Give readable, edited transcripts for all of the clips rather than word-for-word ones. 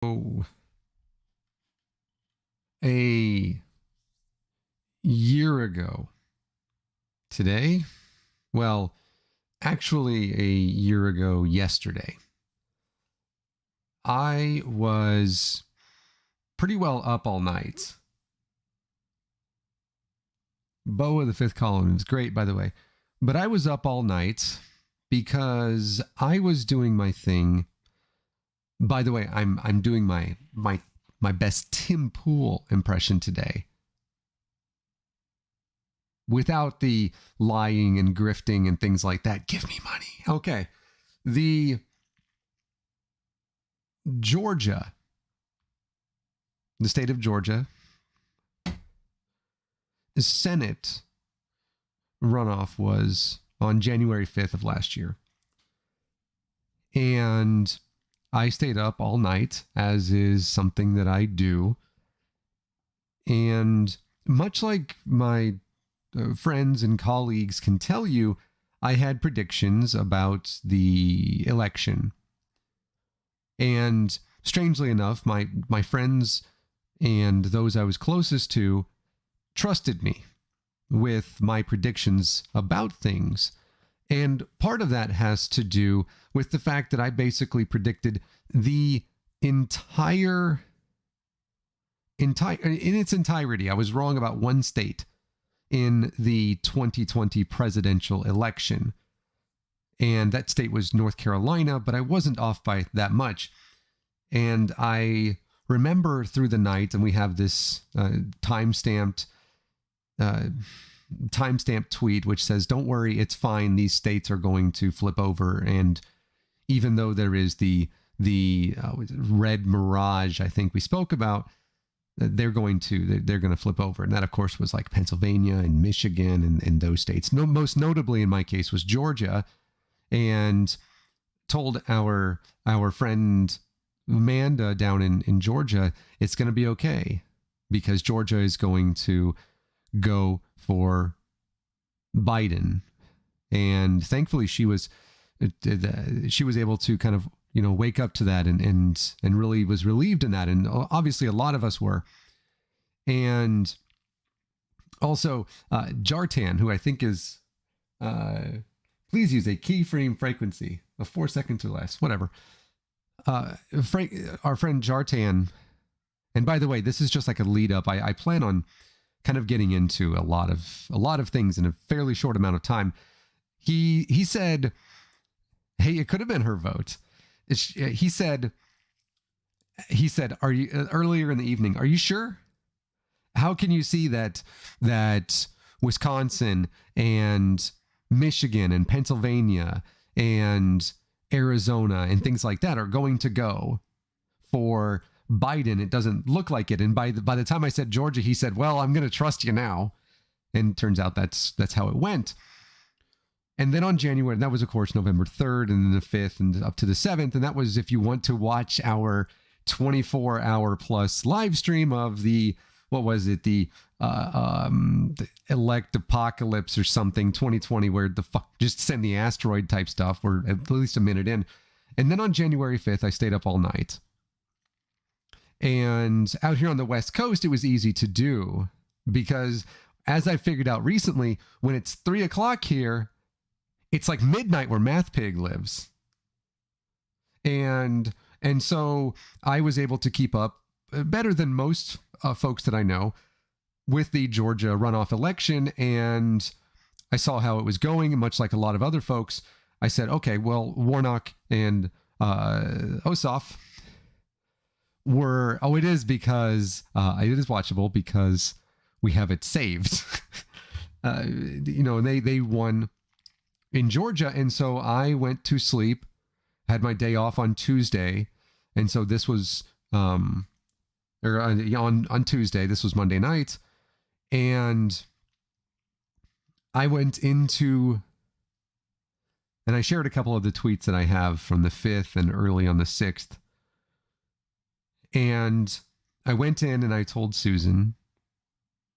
Oh, a year ago today, well, actually a year ago yesterday, I was pretty well up all night. Bo of the Fifth Column is great, by the way. But I was up all night because I was doing my thing. By the way, I'm doing my best Tim Pool impression today, without the lying and grifting and things like that. Give me money. Okay. The Georgia, the state of Georgia, Senate runoff was on January 5th of last year. And I stayed up all night, as is something that I do. And much like my friends and colleagues can tell you, I had predictions about the election. And strangely enough, my friends and those I was closest to trusted me with my predictions about things. And part of that has to do with the fact that I basically predicted the entire in its entirety. I was wrong about one state in the 2020 presidential election. And that state was North Carolina, but I wasn't off by that much. And I remember through the night, and we have this timestamped tweet which says, "Don't worry, it's fine. These states are going to flip over." And even though there is the red mirage, I think we spoke about, they're going to flip over. And that, of course, was like Pennsylvania and Michigan and those states. No, most notably in my case was Georgia, and told our friend Amanda down in Georgia, it's going to be okay because Georgia is going to go for Biden. And thankfully she was able to kind of, wake up to that and really was relieved in that. And obviously a lot of us were. And also Jartan, who I think is, please use a keyframe frequency of 4 seconds or less, whatever. Frank, our friend Jartan, and by the way, this is just like a lead up. I plan on kind of getting into a lot of things in a fairly short amount of time. He said, hey, it could have been her vote. He said, are you, earlier in the evening, are you sure? How can you see that Wisconsin and Michigan and Pennsylvania and Arizona and things like that are going to go for Biden? It doesn't look like it. And by the time I said Georgia, he said, well, I'm going to trust you now. And turns out that's how it went. And then on January, that was, of course, November 3rd and then the 5th and up to the 7th. And that was, if you want to watch our 24-hour plus live stream of the, what was it? The elect apocalypse or something, 2020, where the fuck just send the asteroid type stuff. We're at least a minute in. And then on January 5th, I stayed up all night. And out here on the West Coast, it was easy to do because, as I figured out recently, when it's 3 o'clock here, it's like midnight where Math Pig lives. And so I was able to keep up better than most folks that I know with the Georgia runoff election. And I saw how it was going. And much like a lot of other folks, I said, okay, well, Warnock and Ossoff were, it is because it is watchable because we have it saved. And they won in Georgia. And so I went to sleep, had my day off on Tuesday. And so this was on Tuesday, this was Monday night. And I went into, and I shared a couple of the tweets that I have from the 5th and early on the 6th. And I went in and I told Susan,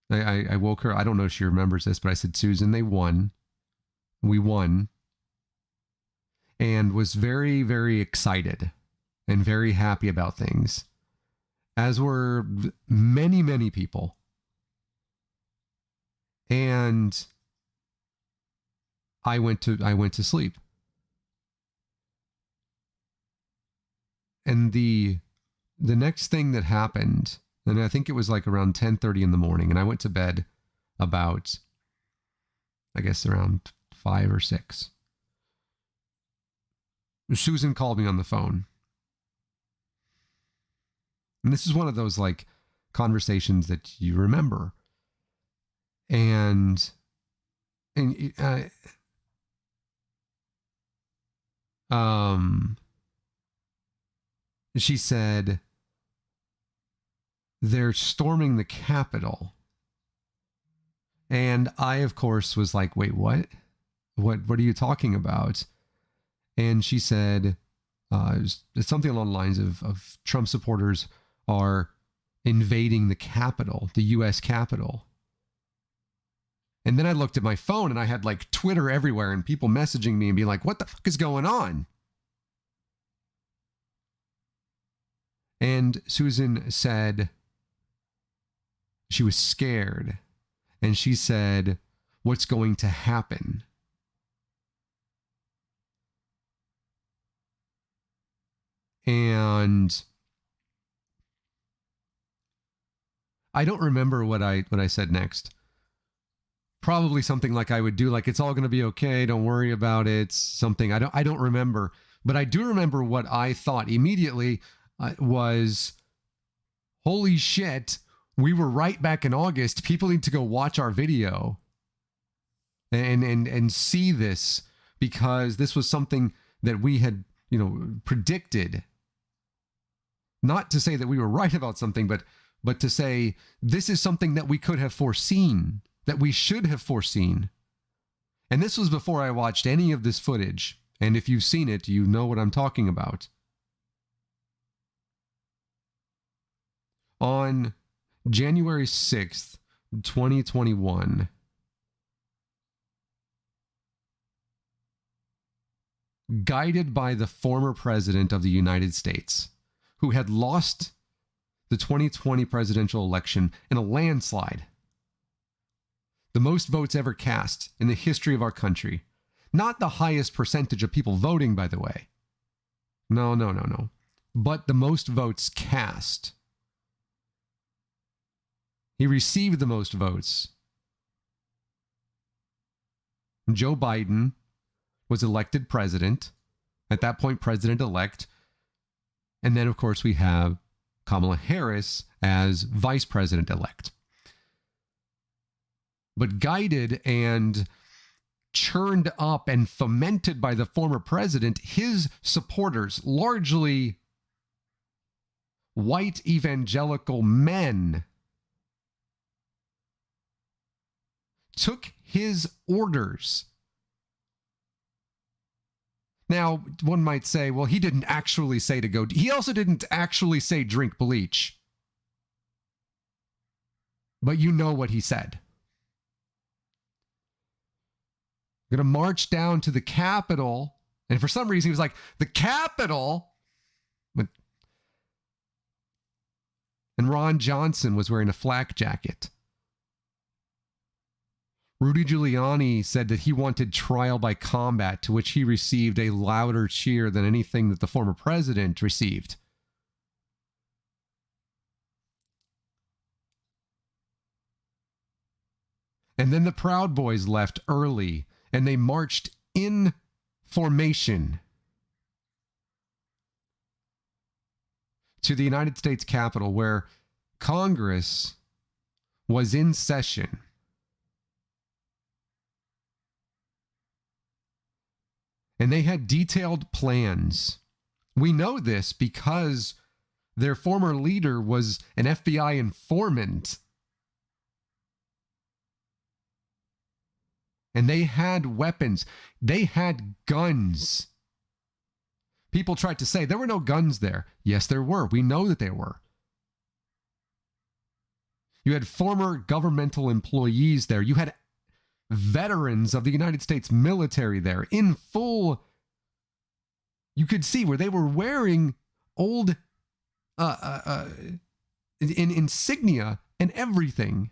I woke her. I don't know if she remembers this, but I said, Susan, they won. We won. And was very, very excited and very happy about things. as were many, many people. And I went to sleep. And the next thing that happened, and I think it was like around 10:30 in the morning, and I went to bed about, I guess, around 5 or 6. Susan called me on the phone. And this is one of those like conversations that you remember. And she said, they're storming the Capitol. And I, of course, was like, wait, what? What are you talking about? And she said, it's something along the lines of Trump supporters are invading the Capitol, the U.S. Capitol. And then I looked at my phone and I had like Twitter everywhere and people messaging me and being like, what the fuck is going on? And Susan said she was scared. And she said, what's going to happen? And I don't remember what I said next. Probably something like I would do, like, it's all going to be okay, don't worry about it. Something I don't remember, but I do remember what I thought immediately was, holy shit, we were right back in August. People need to go watch our video and see this, because this was something that we had, predicted. Not to say that we were right about something, but to say this is something that we could have foreseen, that we should have foreseen. And this was before I watched any of this footage. And if you've seen it, you know what I'm talking about. On January 6th, 2021, guided by the former president of the United States, who had lost the 2020 presidential election in a landslide, the most votes ever cast in the history of our country. Not the highest percentage of people voting, by the way. No. But the most votes cast. He received the most votes. Joe Biden was elected president. At that point, president-elect. And then, of course, we have Kamala Harris as vice president-elect. But guided and churned up and fomented by the former president, his supporters, largely white evangelical men, took his orders. Now, one might say, well, he didn't actually say to go. He also didn't actually say drink bleach. But you know what he said. Going to march down to the Capitol. And for some reason, he was like, the Capitol? And Ron Johnson was wearing a flak jacket. Rudy Giuliani said that he wanted trial by combat, to which he received a louder cheer than anything that the former president received. And then the Proud Boys left early, and they marched in formation to the United States Capitol, where Congress was in session. And they had detailed plans. We know this because their former leader was an FBI informant. And they had weapons. They had guns. People tried to say there were no guns there. Yes, there were. We know that there were. You had former governmental employees there. You had veterans of the United States military there in full. You could see where they were wearing old in insignia and everything.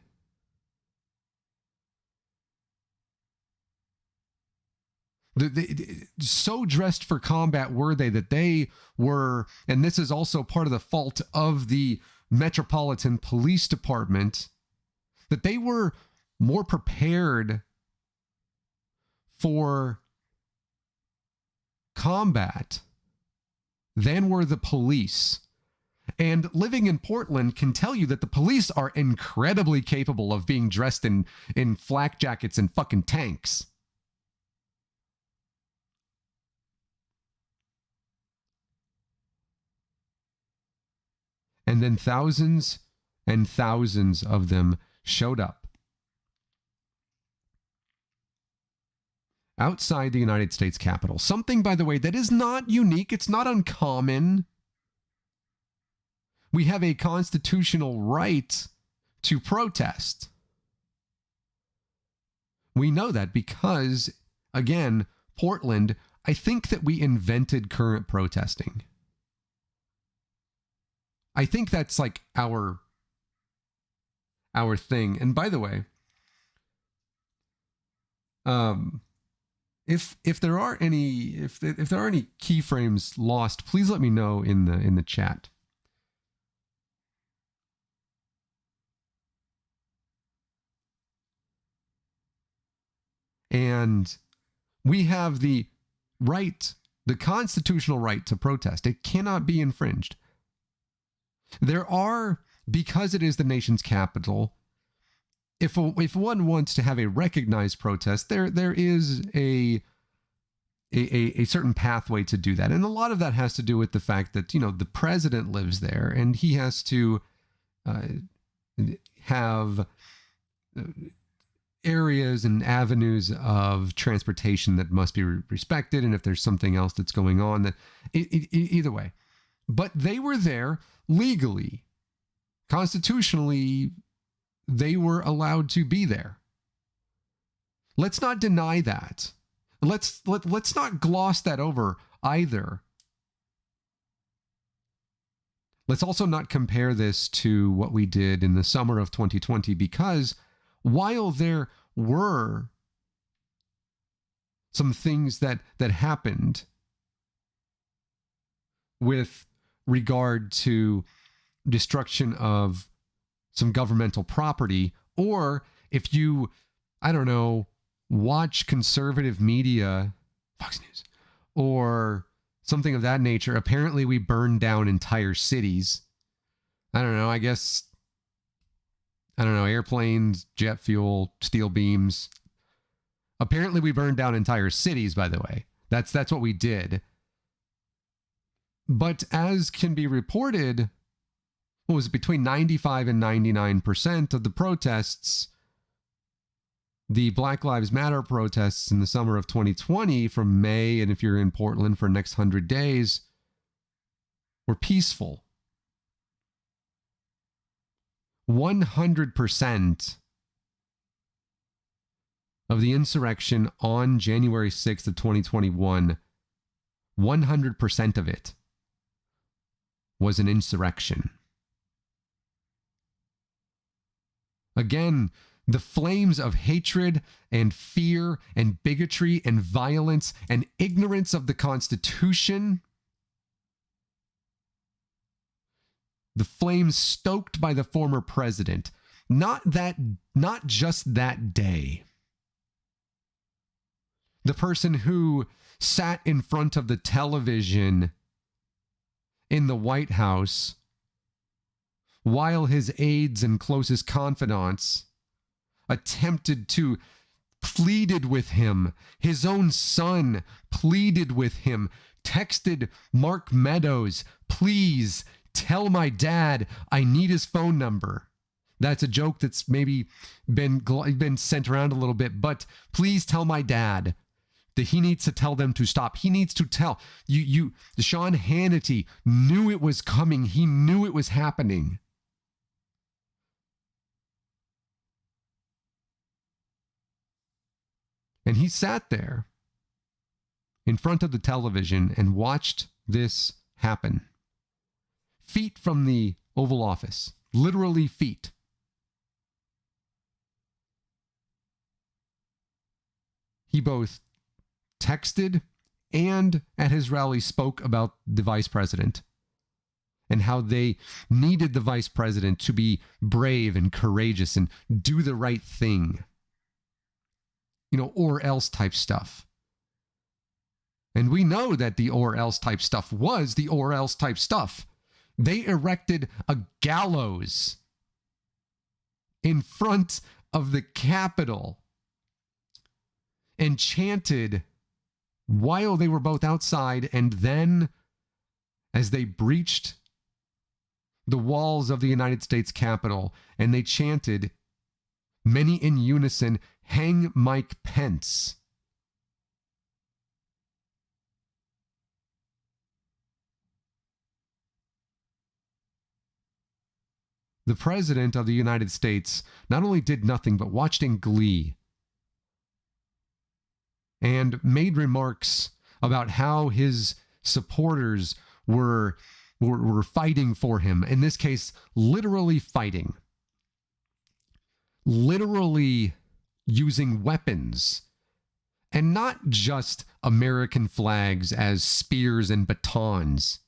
So dressed for combat were they that they were, and this is also part of the fault of the Metropolitan Police Department, that they were more prepared for combat than were the police. And living in Portland can tell you that the police are incredibly capable of being dressed in flak jackets and fucking tanks. And then thousands and thousands of them showed up outside the United States Capitol. Something, by the way, that is not unique. It's not uncommon. We have a constitutional right to protest. We know that because, again, Portland, I think that we invented current protesting. I think that's like our thing. And by the way, if there are any keyframes lost, please let me know in the chat. And we have the right, the constitutional right to protest. It cannot be infringed. There are, because it is the nation's capital, if one wants to have a recognized protest, there is a certain pathway to do that. And a lot of that has to do with the fact that, the president lives there and he has to have areas and avenues of transportation that must be respected. And if there's something else that's going on, that either way. But they were there legally, constitutionally, they were allowed to be there. Let's not deny that. Let's not gloss that over either. Let's also not compare this to what we did in the summer of 2020, because while there were some things that happened with regard to destruction of some governmental property, or if you, I don't know, watch conservative media, Fox News, or something of that nature, apparently we burned down entire cities. I don't know, airplanes, jet fuel, steel beams. Apparently we burned down entire cities, by the way. That's what we did. But as can be reported, what was it, between 95 and 99% of the protests, the Black Lives Matter protests in the summer of 2020 from May, and if you're in Portland for the next 100 days, were peaceful. 100% of the insurrection on January 6th of 2021, 100% of it was an insurrection. Again, the flames of hatred and fear and bigotry and violence and ignorance of the Constitution, the flames stoked by the former president, not just that day. The person who sat in front of the television in the White House while his aides and closest confidants pleaded with him. His own son pleaded with him, texted Mark Meadows, please tell my dad I need his phone number. That's a joke that's maybe been sent around a little bit, but please tell my dad that he needs to tell them to stop. He needs to tell you. Sean Hannity knew it was coming. He knew it was happening. And he sat there in front of the television and watched this happen. Feet from the Oval Office. literally feet. He both texted and at his rally spoke about the vice president and how they needed the vice president to be brave and courageous and do the right thing. Or else type stuff. And we know that the or else type stuff was the or else type stuff. They erected a gallows in front of the Capitol and chanted while they were both outside, and then as they breached the walls of the United States Capitol, and they chanted, many in unison, "Hang Mike Pence." The President of the United States not only did nothing but watched in glee and made remarks about how his supporters were fighting for him. In this case, literally fighting. Literally using weapons. And not just American flags as spears and batons,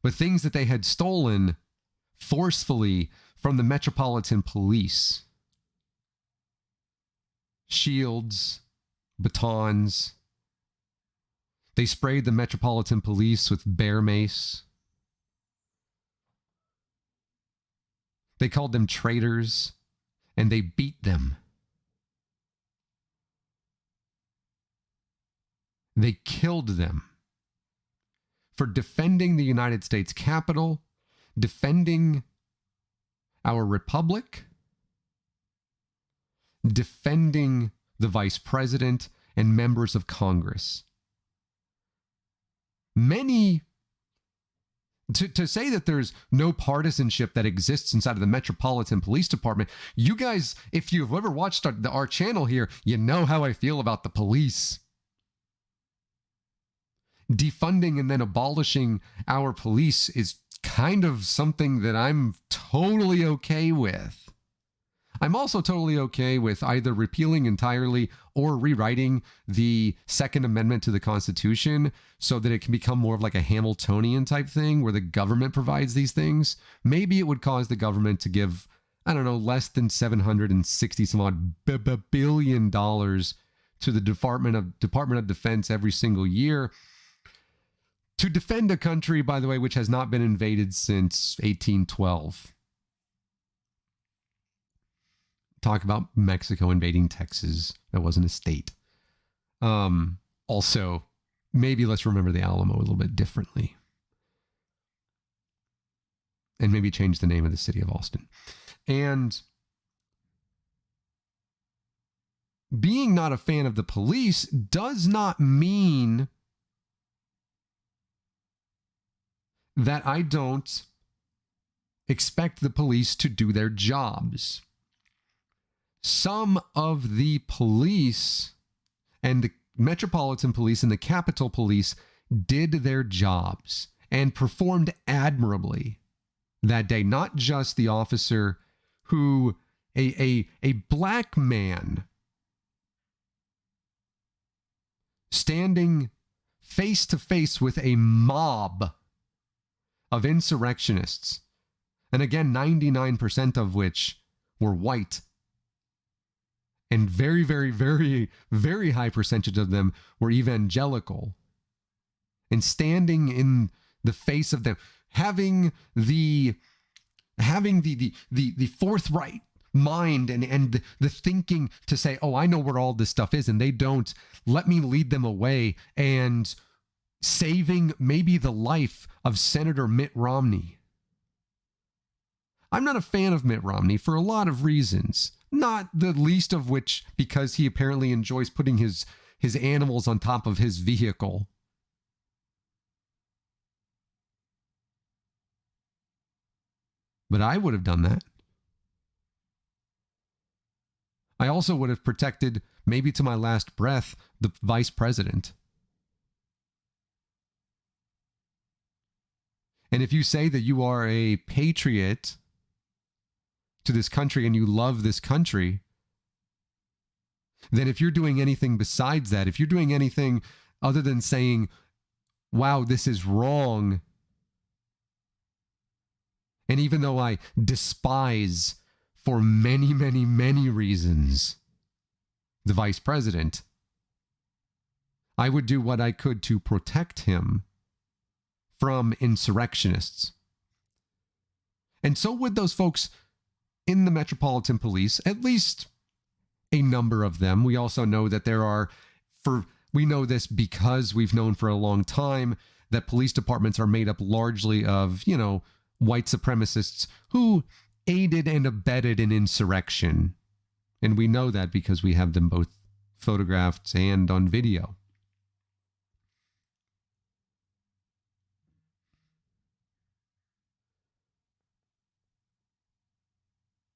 but things that they had stolen forcefully from the Metropolitan Police. Shields, batons. They sprayed the Metropolitan Police with bear mace. They called them traitors, and they beat them. They killed them for defending the United States Capitol, defending our republic, defending the vice president and members of Congress. Many, to say that there's no partisanship that exists inside of the Metropolitan Police Department, you guys, if you've ever watched our channel here, you know how I feel about the police. Defunding and then abolishing our police is kind of something that I'm totally okay with. I'm also totally okay with either repealing entirely or rewriting the Second Amendment to the Constitution so that it can become more of like a Hamiltonian type thing where the government provides these things. Maybe it would cause the government to give, I don't know, less than $760 some odd billion to the Department of Defense every single year to defend a country, by the way, which has not been invaded since 1812. Talk about Mexico invading Texas. That wasn't a state. Also, maybe let's remember the Alamo a little bit differently. And maybe change the name of the city of Austin. And being not a fan of the police does not mean that I don't expect the police to do their jobs. Some of the police and the Metropolitan Police and the Capitol Police did their jobs and performed admirably that day. Not just the officer who, a black man standing face to face with a mob of insurrectionists, and again, 99% of which were white. And very, very, very, very high percentage of them were evangelical. And standing in the face of them, having the forthright mind and the thinking to say, oh, I know where all this stuff is, and they don't. Let me lead them away, and saving maybe the life of Senator Mitt Romney. I'm not a fan of Mitt Romney for a lot of reasons. Not the least of which because he apparently enjoys putting his animals on top of his vehicle. But I would have done that. I also would have protected, maybe to my last breath, the vice president. And if you say that you are a patriot to this country and you love this country, then if you're doing anything besides that, if you're doing anything other than saying, wow, this is wrong, and even though I despise for many, many, many reasons the vice president, I would do what I could to protect him from insurrectionists. And so would those folks in the Metropolitan Police, at least a number of them. We also know that there are, we know this because we've known for a long time that police departments are made up largely of, white supremacists who aided and abetted an insurrection. And we know that because we have them both photographed and on video.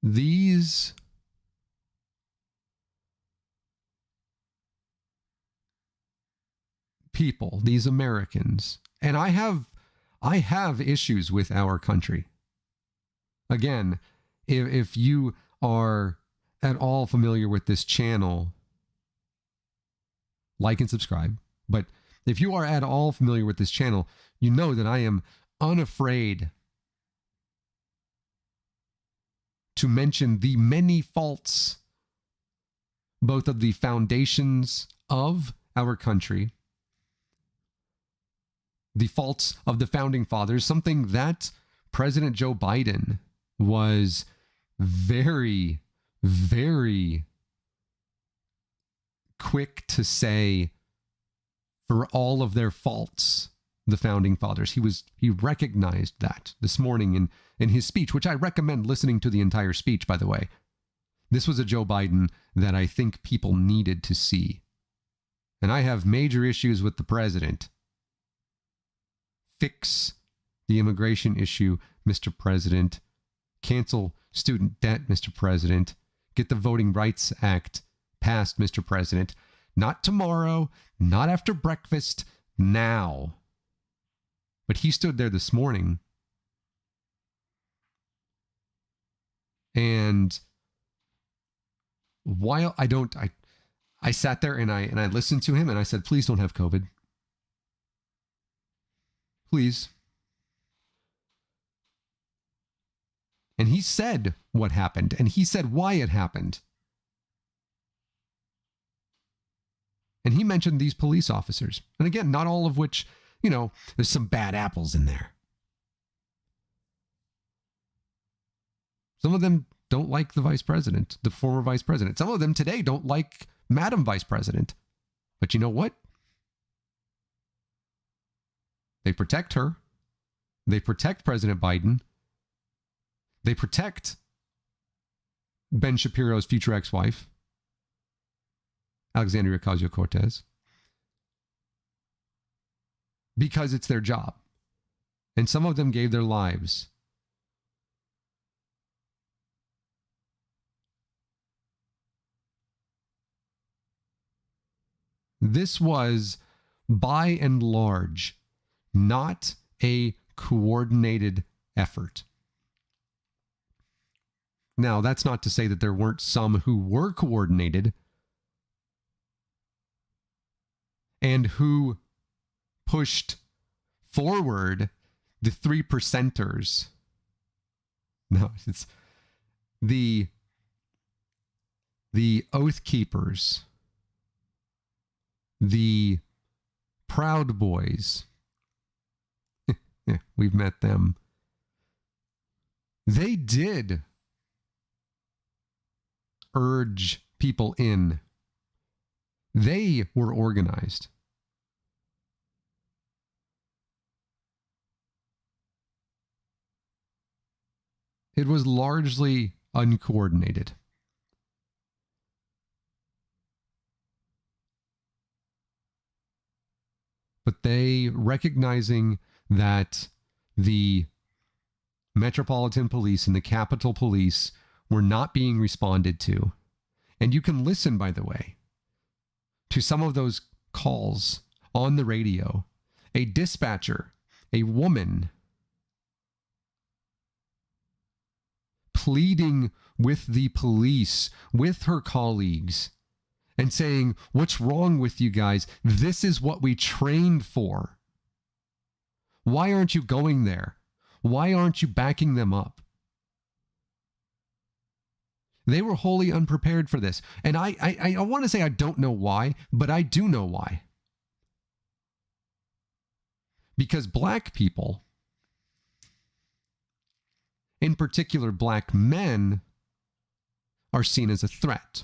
These people, these Americans, and I have issues with our country. Again, if you are at all familiar with this channel, like and subscribe. But if you are at all familiar with this channel, you know that I am unafraid to mention the many faults, both of the foundations of our country, the faults of the founding fathers, something that President Joe Biden was very, very quick to say for all of their faults, the founding fathers. He recognized that this morning in his speech, which I recommend listening to the entire speech, by the way. This was a Joe Biden that I think people needed to see. And I have major issues with the president. Fix the immigration issue, Mr. President. Cancel student debt, Mr. President. Get the Voting Rights Act passed, Mr. President. Not tomorrow, not after breakfast, now. But he stood there this morning and while I sat there and I listened to him and I said, please don't have COVID. Please. And he said what happened, and he said why it happened. And he mentioned these police officers. And again, not all of which, there's some bad apples in there. Some of them don't like the vice president, the former vice president. Some of them today don't like Madam Vice President. But you know what? They protect her. They protect President Biden. They protect Ben Shapiro's future ex-wife, Alexandria Ocasio-Cortez, because it's their job. And some of them gave their lives. This was, by and large, not a coordinated effort. Now, that's not to say that there weren't some who were coordinated and who pushed forward the 3%ers. No, it's the Oath Keepers, the Proud Boys. Yeah, we've met them. They did urge people in. They were organized. It was largely uncoordinated. But they, recognizing that the Metropolitan Police and the Capitol Police were not being responded to. And you can listen, by the way, to some of those calls on the radio. A dispatcher, a woman, pleading with the police, with her colleagues, and saying, what's wrong with you guys? This is what we trained for. Why aren't you going there? Why aren't you backing them up? They were wholly unprepared for this. And I want to say I don't know why, but I do know why. Because black people, in particular black men, are seen as a threat.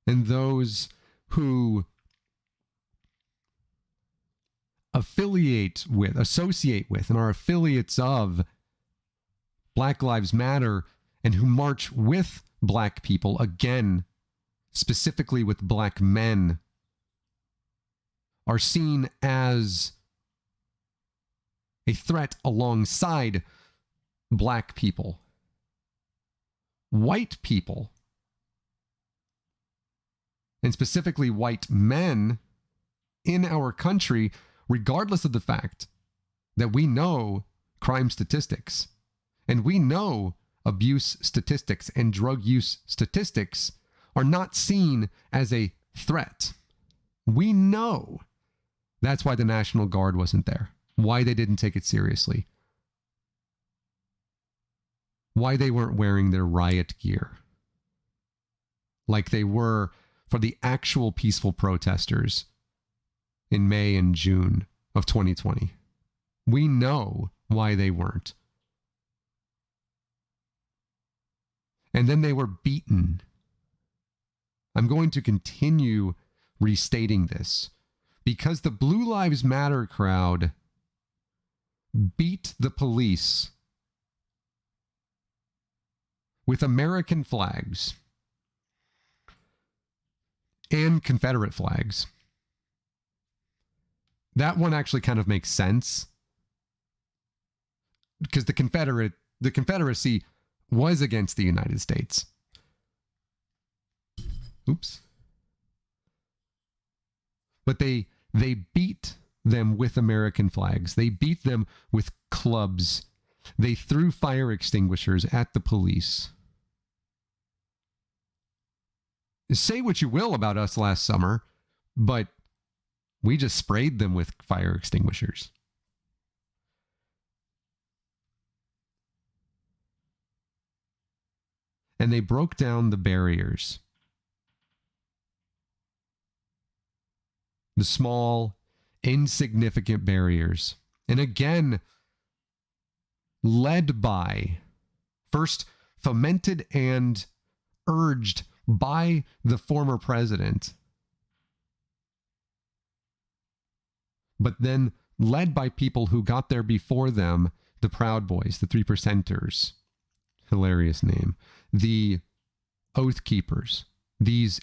And those who associate with, and are affiliates of Black Lives Matter, and who march with black people, again, specifically with black men, are seen as a threat alongside black people. White people, and specifically white men in our country, regardless of the fact that we know crime statistics and we know abuse statistics and drug use statistics, are not seen as a threat. We know that's why the National Guard wasn't there, why they didn't take it seriously, why they weren't wearing their riot gear like they were for the actual peaceful protesters in May and June of 2020. We know why they weren't. And then they were beaten. I'm going to continue restating this because the Blue Lives Matter crowd beat the police with American flags and Confederate flags. That one actually kind of makes sense because the Confederacy was against the United States. Oops. But they beat them with American flags. They beat them with clubs. They threw fire extinguishers at the police. Say what you will about us last summer, but we just sprayed them with fire extinguishers. And they broke down the barriers. The small, insignificant barriers. And again, led by, first fomented and urged by the former president, but then led by people who got there before them, the Proud Boys, the 3%ers, hilarious name, the Oath Keepers, these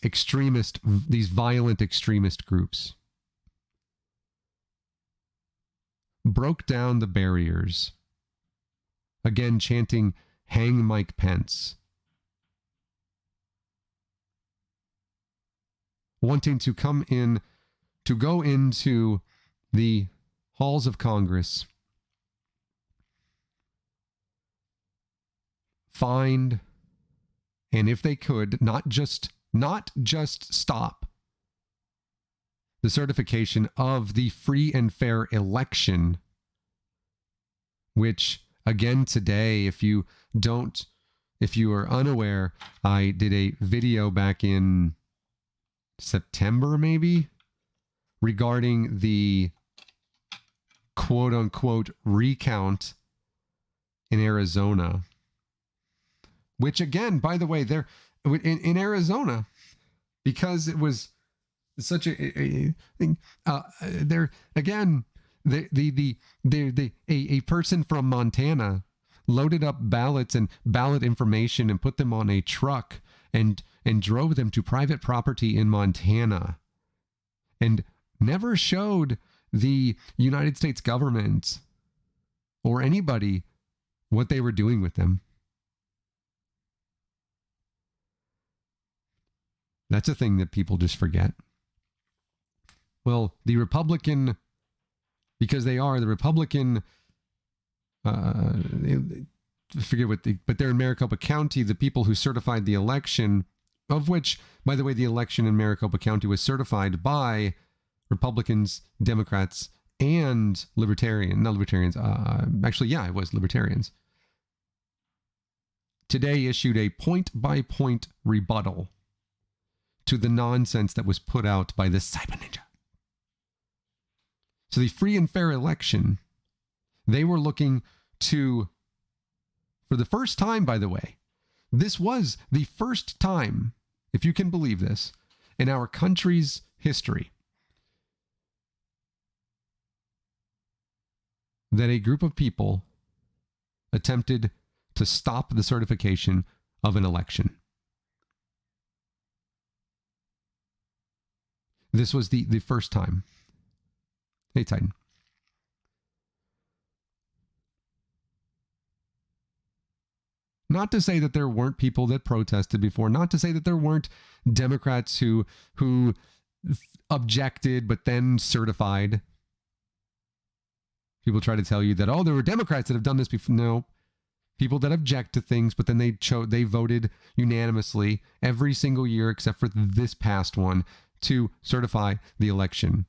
violent extremist groups, broke down the barriers, again chanting, "Hang Mike Pence," wanting to go into the halls of Congress, find, and if they could, not just stop the certification of the free and fair election, which again today, if you are unaware, I did a video back in September maybe regarding the quote unquote recount in Arizona, which again, by the way, they're in Arizona, because it was such a thing. There again, a person from Montana loaded up ballots and ballot information and put them on a truck and drove them to private property in Montana, and never showed the United States government or anybody what they were doing with them. That's a thing that people just forget. Well, the Republican because they are the Republican, I forget but they're in Maricopa County, the people who certified the election, of which, by the way, the election in Maricopa County was certified by Republicans, Democrats, and not libertarians. Actually, yeah, it was libertarians. Today issued a point-by-point rebuttal to the nonsense that was put out by the Cyber Ninja. So the free and fair election, they were looking to, for the first time, by the way, this was the first time, if you can believe this, in our country's history, that a group of people attempted to stop the certification of an election. This was the first time. Hey, Titan. Not to say that there weren't people that protested before, not to say that there weren't Democrats who objected but then certified. People try to tell you that, oh, there were Democrats that have done this before. No. People that object to things, but then they voted unanimously every single year except for this past one to certify the election.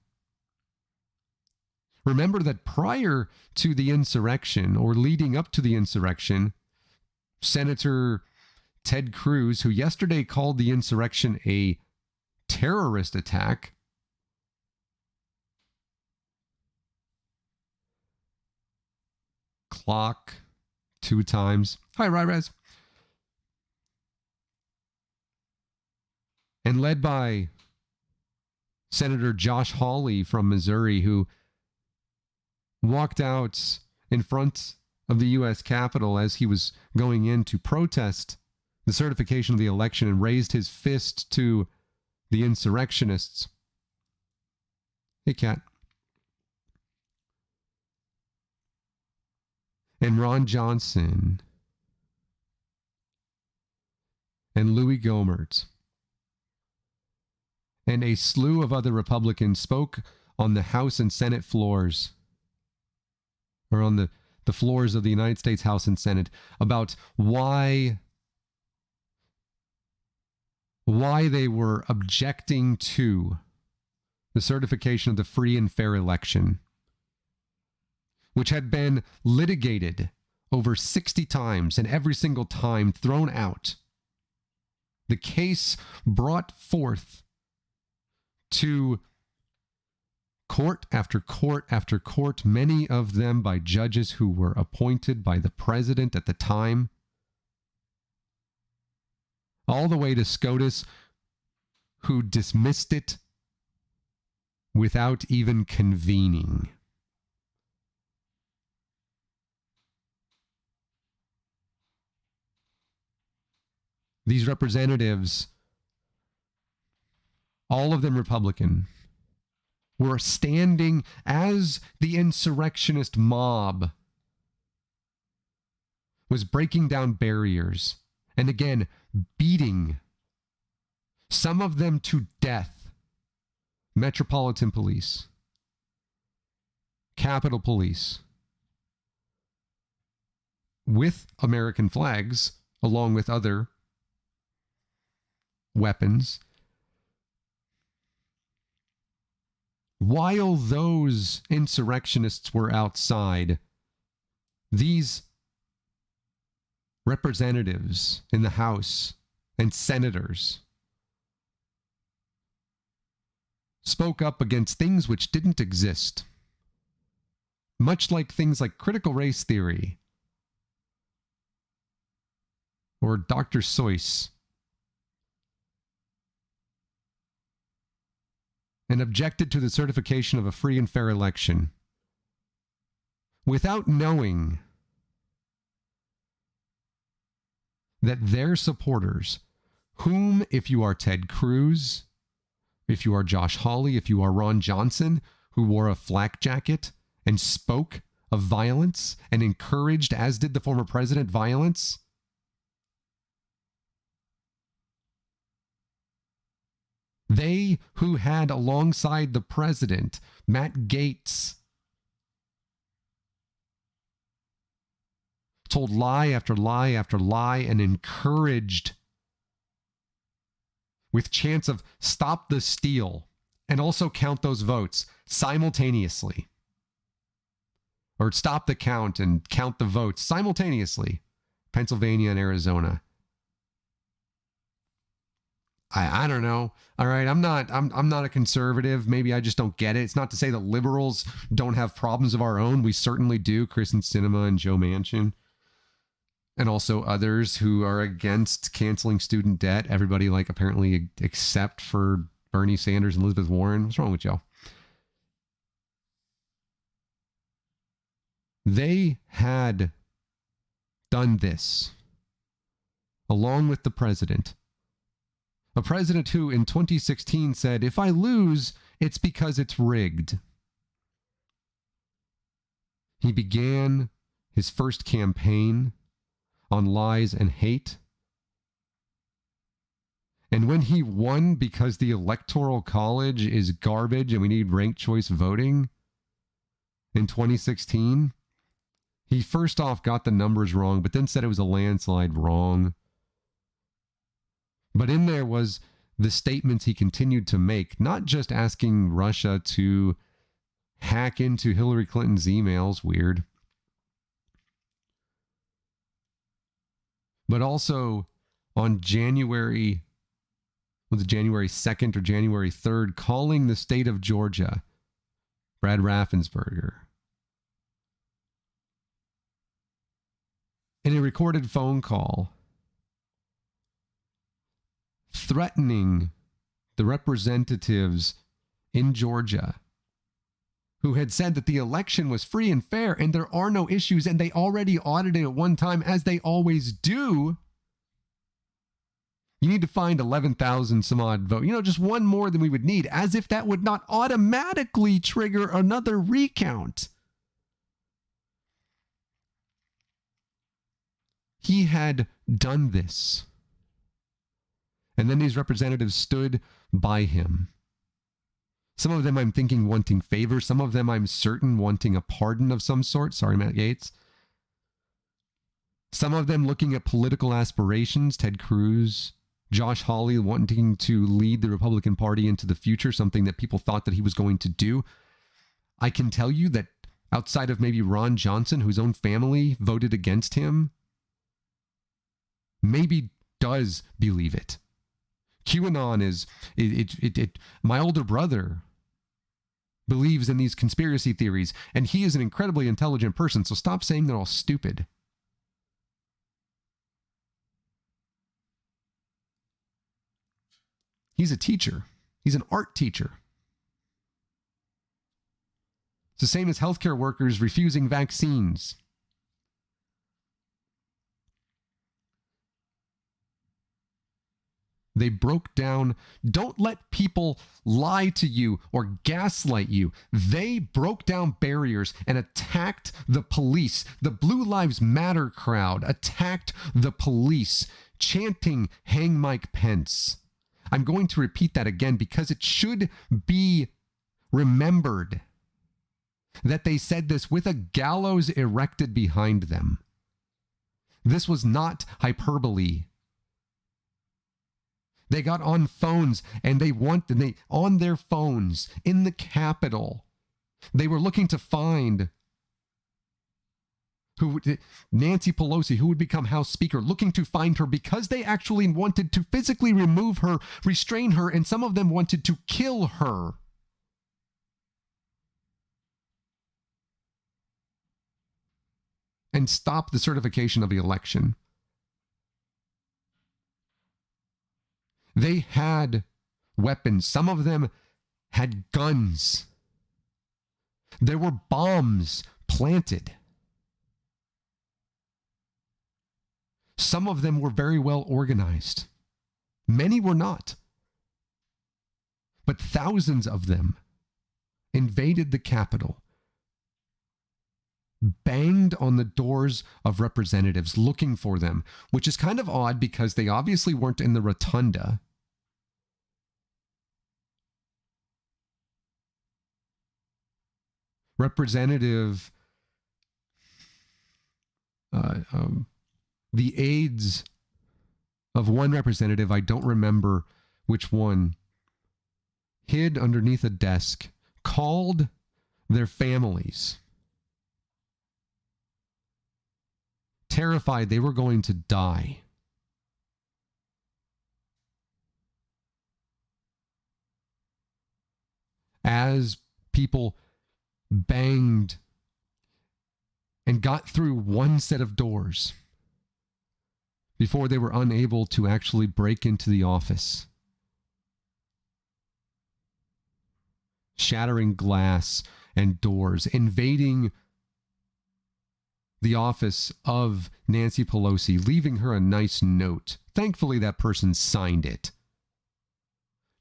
Remember that prior to the insurrection, or leading up to the insurrection, Senator Ted Cruz, who yesterday called the insurrection a terrorist attack, clock 2 times. Hi, Ryrez. And led by Senator Josh Hawley from Missouri, who walked out in front of the U.S. Capitol as he was going in to protest the certification of the election and raised his fist to the insurrectionists. Hey, Cat. And Ron Johnson and Louis Gohmert and a slew of other Republicans spoke on the House and Senate floors, or on the floors of the United States House and Senate, about why they were objecting to the certification of the free and fair election, which had been litigated over 60 times and every single time thrown out. The case brought forth to court after court after court, many of them by judges who were appointed by the president at the time, all the way to SCOTUS, who dismissed it without even convening. These representatives, all of them Republican, were standing as the insurrectionist mob was breaking down barriers and again beating some of them to death. Metropolitan Police, Capitol Police, with American flags along with other weapons, while those insurrectionists were outside. These representatives in the House and senators spoke up against things which didn't exist, much like things like critical race theory or Dr. Seuss, and objected to the certification of a free and fair election without knowing that their supporters, whom, if you are Ted Cruz, if you are Josh Hawley, if you are Ron Johnson, who wore a flak jacket and spoke of violence and encouraged, as did the former president, violence, they who had alongside the president, Matt Gaetz, told lie after lie after lie, and encouraged with chants of stop the steal and also count those votes simultaneously. Or stop the count and count the votes simultaneously. Pennsylvania and Arizona. I don't know. All right, I'm not a conservative. Maybe I just don't get it. It's not to say that liberals don't have problems of our own. We certainly do. Kristen Sinema and Joe Manchin. And also others who are against canceling student debt. Everybody, like, apparently except for Bernie Sanders and Elizabeth Warren. What's wrong with y'all? They had done this along with the president. A president who in 2016 said, if I lose, it's because it's rigged. He began his first campaign on lies and hate. And when he won because the Electoral College is garbage and we need ranked choice voting in 2016, he first off got the numbers wrong, but then said it was a landslide wrong. But in there was the statements he continued to make, not just asking Russia to hack into Hillary Clinton's emails, weird, but also on January 2nd or January 3rd, calling the state of Georgia, Brad Raffensperger, in a recorded phone call, threatening the representatives in Georgia who had said that the election was free and fair and there are no issues and they already audited it one time, as they always do. You need to find 11,000 some odd vote. Just one more than we would need, as if that would not automatically trigger another recount. He had done this. And then these representatives stood by him. Some of them I'm thinking wanting favor. Some of them I'm certain wanting a pardon of some sort. Sorry, Matt Gaetz. Some of them looking at political aspirations. Ted Cruz, Josh Hawley wanting to lead the Republican Party into the future, something that people thought that he was going to do. I can tell you that outside of maybe Ron Johnson, whose own family voted against him, maybe does believe it. QAnon is, my older brother believes in these conspiracy theories, and he is an incredibly intelligent person, so stop saying they're all stupid. He's a teacher. He's an art teacher. It's the same as healthcare workers refusing vaccines. They broke down. Don't let people lie to you or gaslight you. They broke down barriers and attacked the police. The Blue Lives Matter crowd attacked the police, chanting, "Hang Mike Pence." I'm going to repeat that again because it should be remembered that they said this with a gallows erected behind them. This was not hyperbole. They got on phones and on their phones in the Capitol, they were looking to find Nancy Pelosi, who would become House Speaker, looking to find her because they actually wanted to physically remove her, restrain her, and some of them wanted to kill her. And stop the certification of the election. They had weapons. Some of them had guns. There were bombs planted. Some of them were very well organized. Many were not. But thousands of them invaded the Capitol, banged on the doors of representatives looking for them, which is kind of odd because they obviously weren't in the rotunda. Representative the aides of one representative, I don't remember which one, hid underneath a desk, called their families, terrified they were going to die. As people banged and got through one set of doors before they were unable to actually break into the office, shattering glass and doors, invading the office of Nancy Pelosi, leaving her a nice note. Thankfully, that person signed it.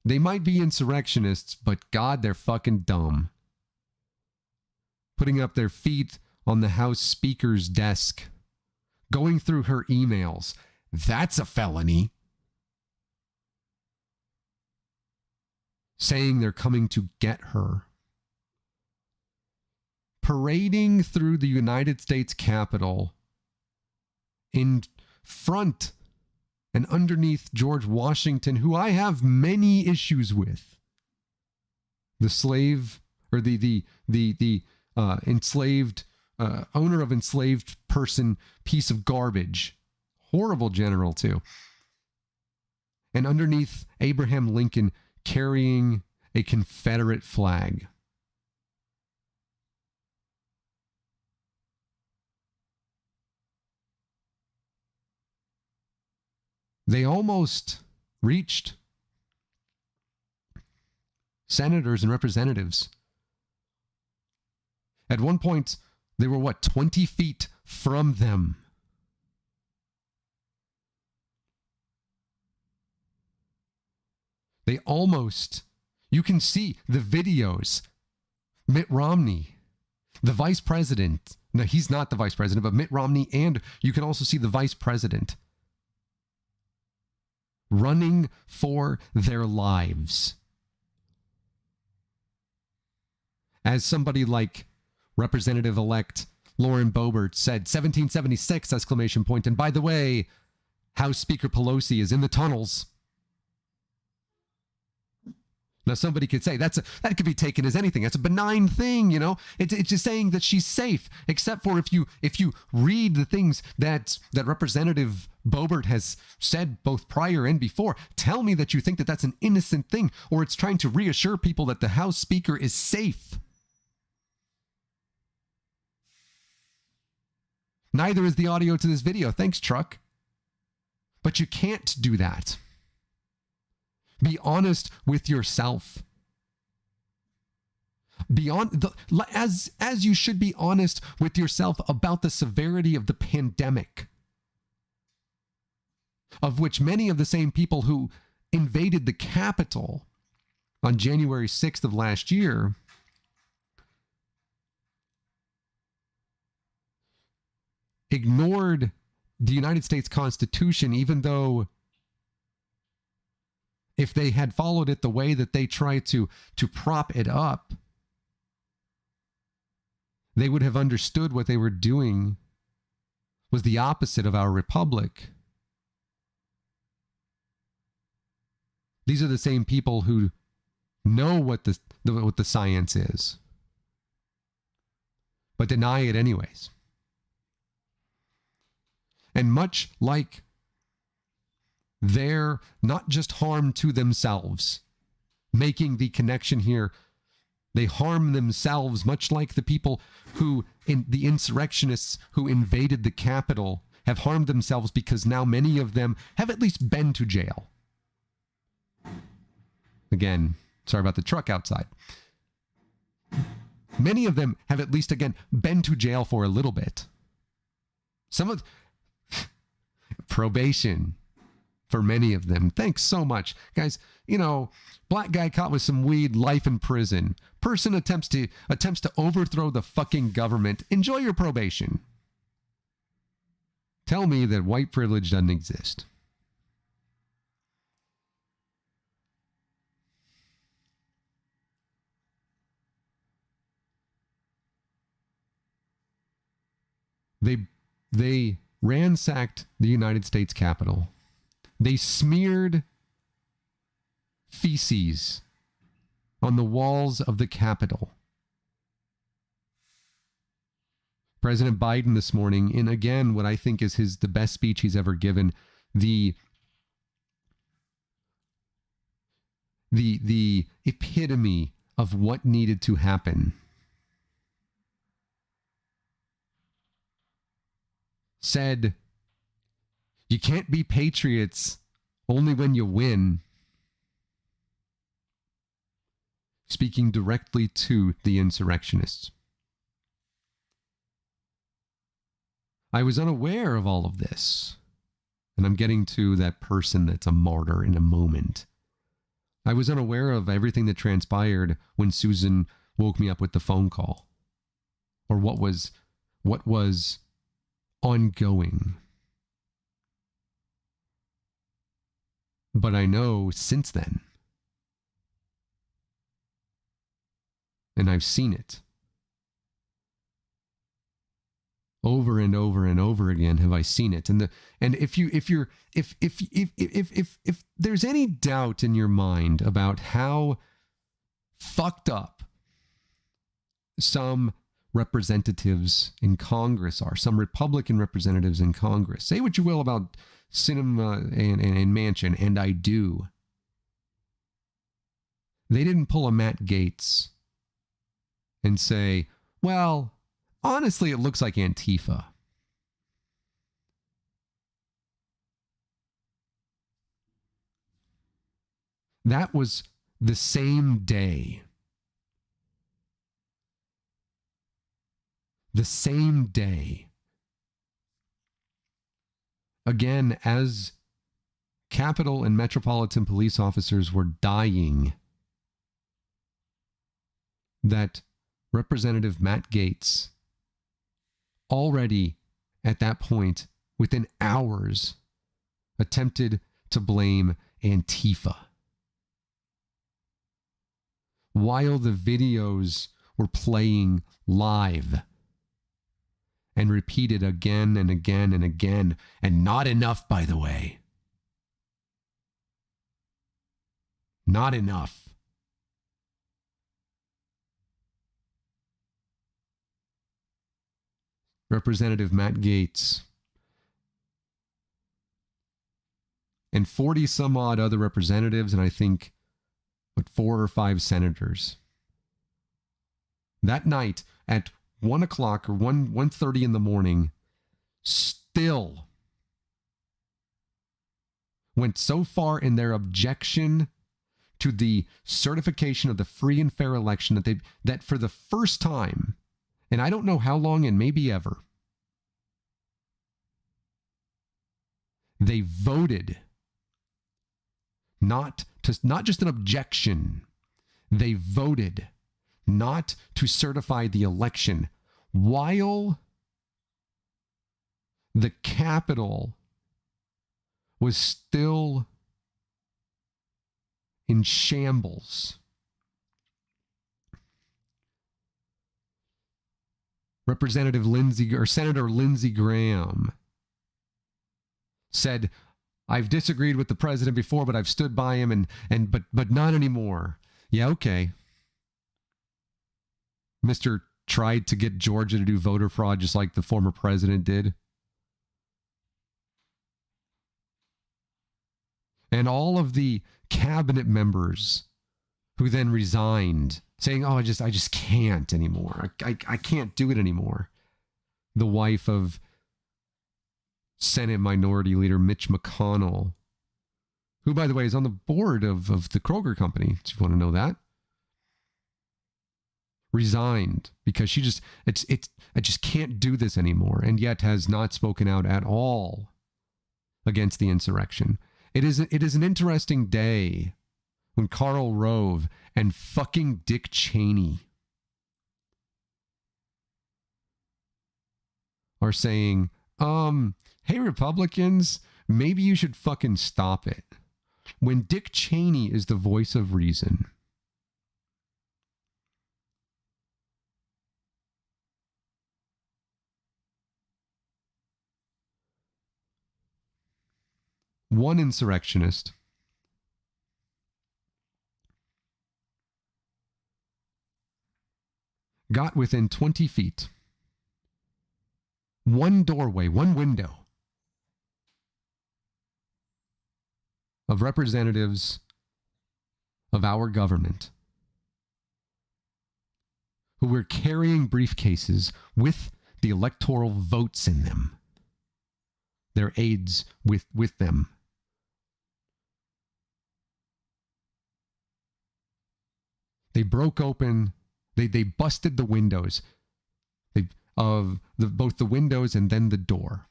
They might be insurrectionists, but God, they're fucking dumb. Putting up their feet on the House Speaker's desk, going through her emails. That's a felony. Saying they're coming to get her. Parading through the United States Capitol in front and underneath George Washington, who I have many issues with. The slave, or the enslaved, owner of enslaved person, piece of garbage. Horrible general, too. And underneath Abraham Lincoln carrying a Confederate flag. They almost reached senators and representatives. At one point, they were, 20 feet from them. They almost, you can see the videos. Mitt Romney, the vice president. No, he's not the vice president, but Mitt Romney, and you can also see the vice president running for their lives. As somebody like Representative-elect Lauren Boebert said, 1776, exclamation point. And by the way, House Speaker Pelosi is in the tunnels. Now, somebody could say that could be taken as anything. That's a benign thing, you know. It's just saying that she's safe, except for if you read the things that Representative Boebert has said both prior and before. Tell me that you think that that's an innocent thing, or it's trying to reassure people that the House Speaker is safe. Neither is the audio to this video. Thanks, truck. But you can't do that. Be honest with yourself. As you should be honest with yourself about the severity of the pandemic, of which many of the same people who invaded the Capitol on January 6th of last year ignored the United States Constitution, even though if they had followed it the way that they try to prop it up, they would have understood what they were doing was the opposite of our republic. These are the same people who know what the science is, but deny it anyways. And much like they're not just harm to themselves, making the connection here, they harm themselves, much like the people the insurrectionists who invaded the Capitol have harmed themselves, because now many of them have at least been to jail. Again, sorry about the truck outside. Many of them have at least, again, been to jail for a little bit. Some of probation for many of them. Thanks so much. Guys, black guy caught with some weed, life in prison. Person attempts to overthrow the fucking government. Enjoy your probation. Tell me that white privilege doesn't exist. They They ransacked the United States Capitol. They smeared feces on the walls of the Capitol. President Biden this morning, in again what I think is the best speech he's ever given, the epitome of what needed to happen, said, "You can't be patriots only when you win," speaking directly to the insurrectionists. I was unaware of all of this, and I'm getting to that person that's a martyr in a moment. I was unaware of everything that transpired when Susan woke me up with the phone call, or what was ongoing. But I know since then, and I've seen it over and over and over again. Have I seen it? And if there's any doubt in your mind about how fucked up some representatives in Congress are, some Republican representatives in Congress, say what you will about Sinema and Manchin, and I do. They didn't pull a Matt Gaetz and say, well, honestly, it looks like Antifa. That was the same day. The same day. Again, as Capitol and Metropolitan police officers were dying, that Representative Matt Gaetz, already at that point, within hours, attempted to blame Antifa. While the videos were playing live and repeated again and again and again, and not enough, by the way. Not enough. Representative Matt Gaetz and 40 some odd other representatives, and I think 4 or 5 senators, that night at 1 o'clock or 1:30 in the morning, still went so far in their objection to the certification of the free and fair election that for the first time, and I don't know how long and maybe ever, they voted not just an objection, they voted not to certify the election while the Capitol was still in shambles. Senator Lindsey Graham said, "I've disagreed with the president before, but I've stood by him but not anymore." Yeah, okay. Mr. tried to get Georgia to do voter fraud just like the former president did. And all of the cabinet members who then resigned, saying, "Oh, I just can't anymore. I can't do it anymore." The wife of Senate Minority Leader Mitch McConnell, who, by the way, is on the board of the Kroger Company, if you want to know that, resigned because she I just can't do this anymore, and yet has not spoken out at all against the insurrection. It is an interesting day when Karl Rove and fucking Dick Cheney are saying, hey, Republicans, maybe you should fucking stop it. When Dick Cheney is the voice of reason. one insurrectionist got within 20 feet, one doorway, one window of representatives of our government who were carrying briefcases with the electoral votes in them, their aides with them. They broke open, they busted the windows of both the windows and then the door.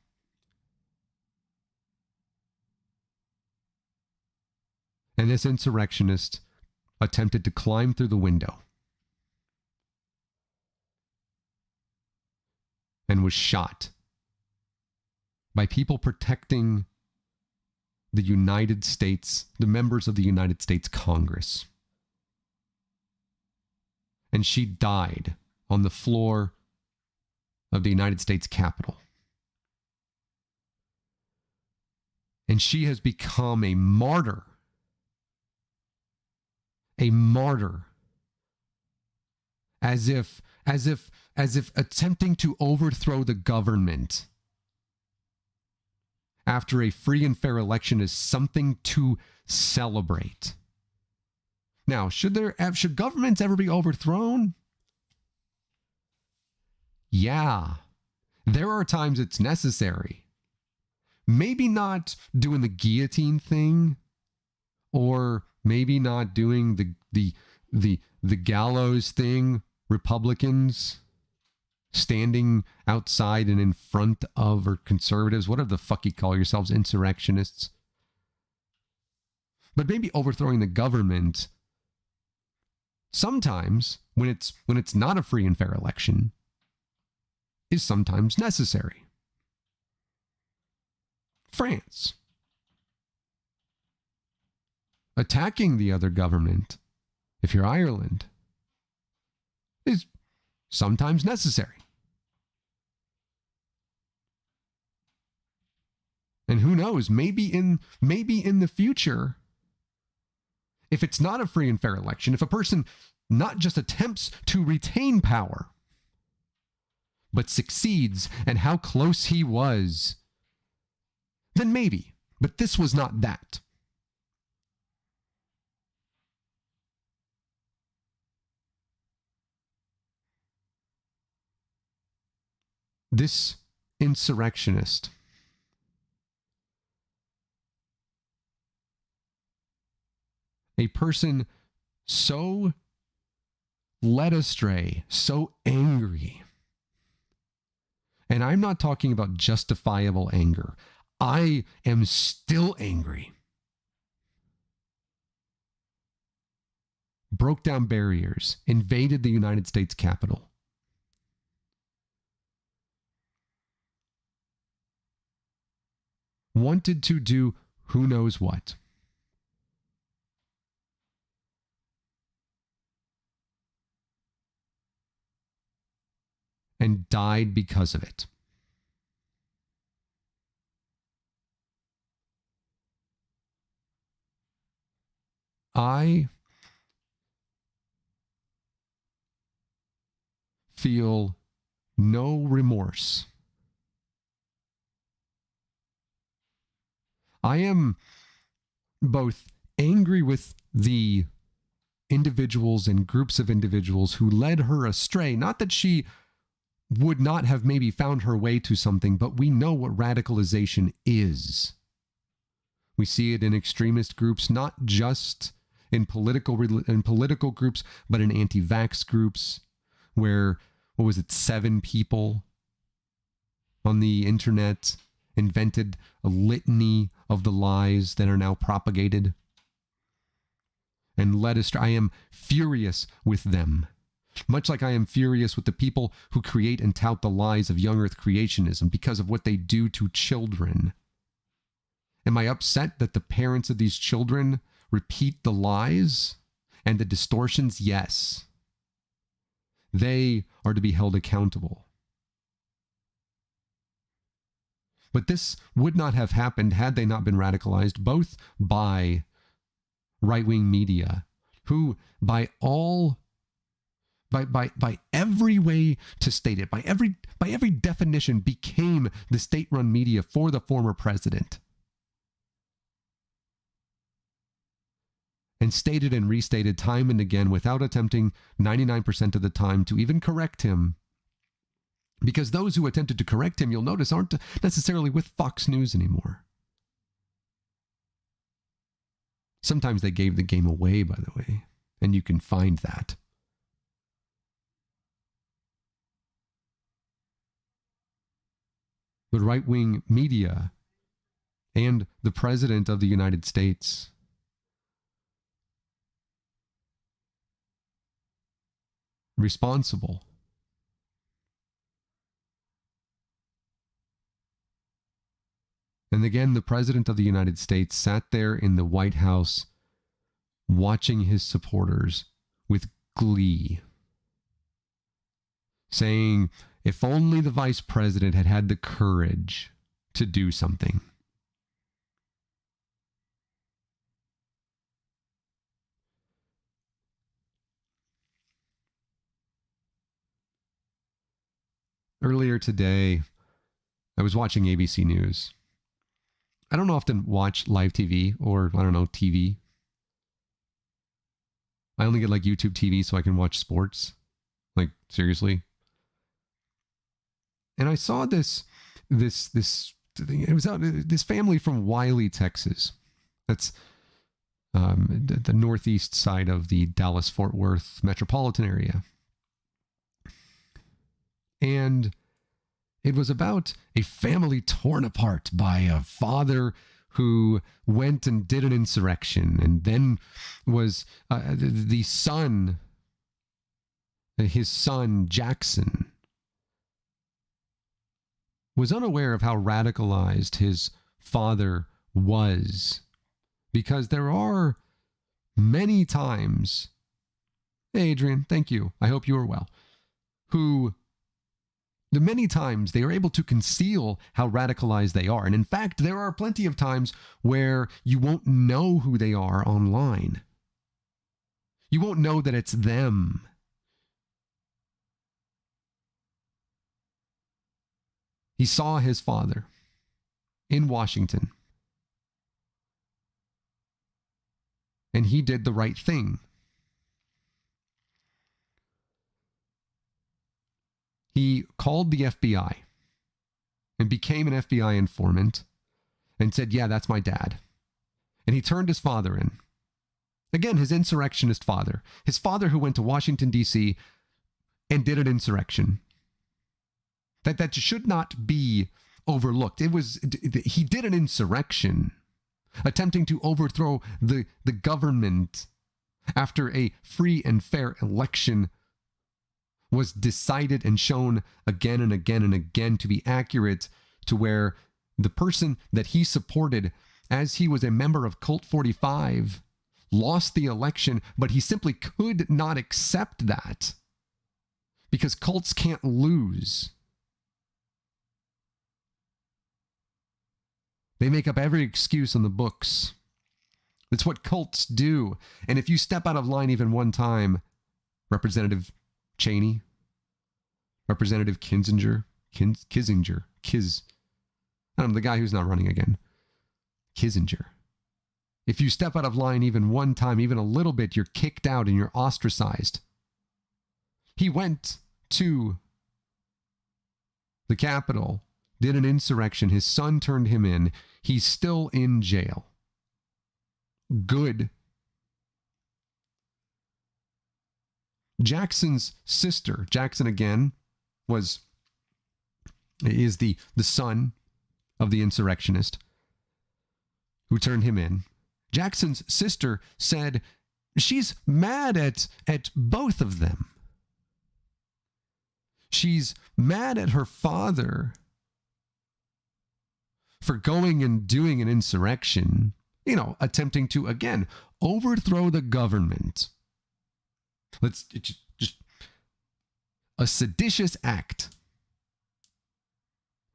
And this insurrectionist attempted to climb through the window and was shot by people protecting the United States, the members of the United States Congress. And she died on the floor of the United States Capitol. And she has become a martyr. A martyr. As if attempting to overthrow the government after a free and fair election is something to celebrate. Now, should governments ever be overthrown? Yeah. There are times it's necessary. Maybe not doing the guillotine thing, or maybe not doing the gallows thing, Republicans standing outside and in front of, or conservatives, whatever the fuck you call yourselves, insurrectionists. But maybe overthrowing the government sometimes, when it's not a free and fair election, is sometimes necessary. France. Attacking the other government, if you're Ireland, is sometimes necessary. And who knows, maybe in the future, if it's not a free and fair election, if a person not just attempts to retain power, but succeeds, and how close he was, then maybe. But this was not that. This insurrectionist a person so led astray, so angry. And I'm not talking about justifiable anger. I am still angry. Broke down barriers, invaded the United States Capitol. Wanted to do who knows what. And died because of it. I feel no remorse. I am both angry with the individuals and groups of individuals who led her astray. Not that she would not have maybe found her way to something, but we know what radicalization is. We see it in extremist groups, not just in political groups, but in anti-vax groups, where, 7 people on the internet invented a litany of the lies that are now propagated and led astray. I am furious with them. Much like I am furious with the people who create and tout the lies of young earth creationism because of what they do to children. Am I upset that the parents of these children repeat the lies and the distortions? Yes. They are to be held accountable. But this would not have happened had they not been radicalized, both by right-wing media, who by every way to state it, by every definition, became the state-run media for the former president. And stated and restated time and again without attempting 99% of the time to even correct him. Because those who attempted to correct him, you'll notice, aren't necessarily with Fox News anymore. Sometimes they gave the game away, by the way, and you can find that. But right-wing media and the President of the United States responsible. And again, the President of the United States sat there in the White House watching his supporters with glee, saying, if only the Vice President had had the courage to do something. Earlier today, I was watching ABC News. I don't often watch live TV or, TV. I only get like YouTube TV so I can watch sports. Like, seriously. And I saw this thing. It was out, this family from Wiley, Texas. That's the northeast side of the Dallas-Fort Worth metropolitan area. And it was about a family torn apart by a father who went and did an insurrection, and then was the son, his son Jackson, was unaware of how radicalized his father was, because there are many times, hey Adrian, thank you, I hope you are well, the many times they are able to conceal how radicalized they are. And in fact, there are plenty of times where you won't know who they are online. You won't know that it's them. He saw his father in Washington, and he did the right thing. He called the FBI and became an FBI informant and said, yeah, that's my dad. And he turned his father in. Again, his insurrectionist father. His father who went to Washington, D.C. and did an insurrection. That should not be overlooked. He did an insurrection, attempting to overthrow the government after a free and fair election was decided and shown again and again and again to be accurate, to where the person that he supported as he was a member of Cult 45 lost the election, but he simply could not accept that because cults can't lose. They make up every excuse on the books. That's what cults do. And if you step out of line even one time, Representative Cheney, Representative Kissinger, I don't know, the guy who's not running again, Kissinger. If you step out of line even one time, even a little bit, you're kicked out and you're ostracized. He went to the Capitol, did an insurrection. His son turned him in. He's still in jail. Good. Jackson's sister, Jackson again, is the son of the insurrectionist who turned him in. Jackson's sister said she's mad at both of them. She's mad at her father for going and doing an insurrection, attempting to, again, overthrow the government. Just a seditious act.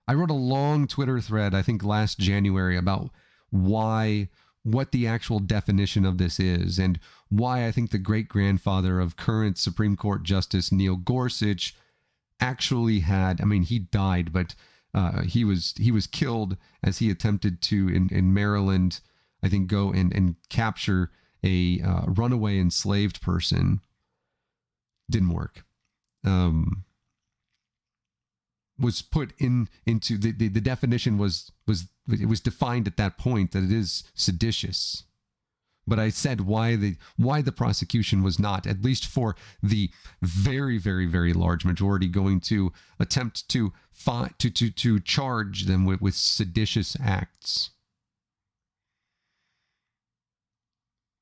I wrote a long Twitter thread, I think last January, about what the actual definition of this is, and why I think the great-grandfather of current Supreme Court Justice Neil Gorsuch actually had, I mean, he died, but he was killed as he attempted to, in Maryland, I think, go and capture a runaway enslaved person. Didn't work. Was put into the definition was defined at that point that it is seditious. But I said why the prosecution was not, at least for the very, very, very large majority, going to attempt to charge them with seditious acts.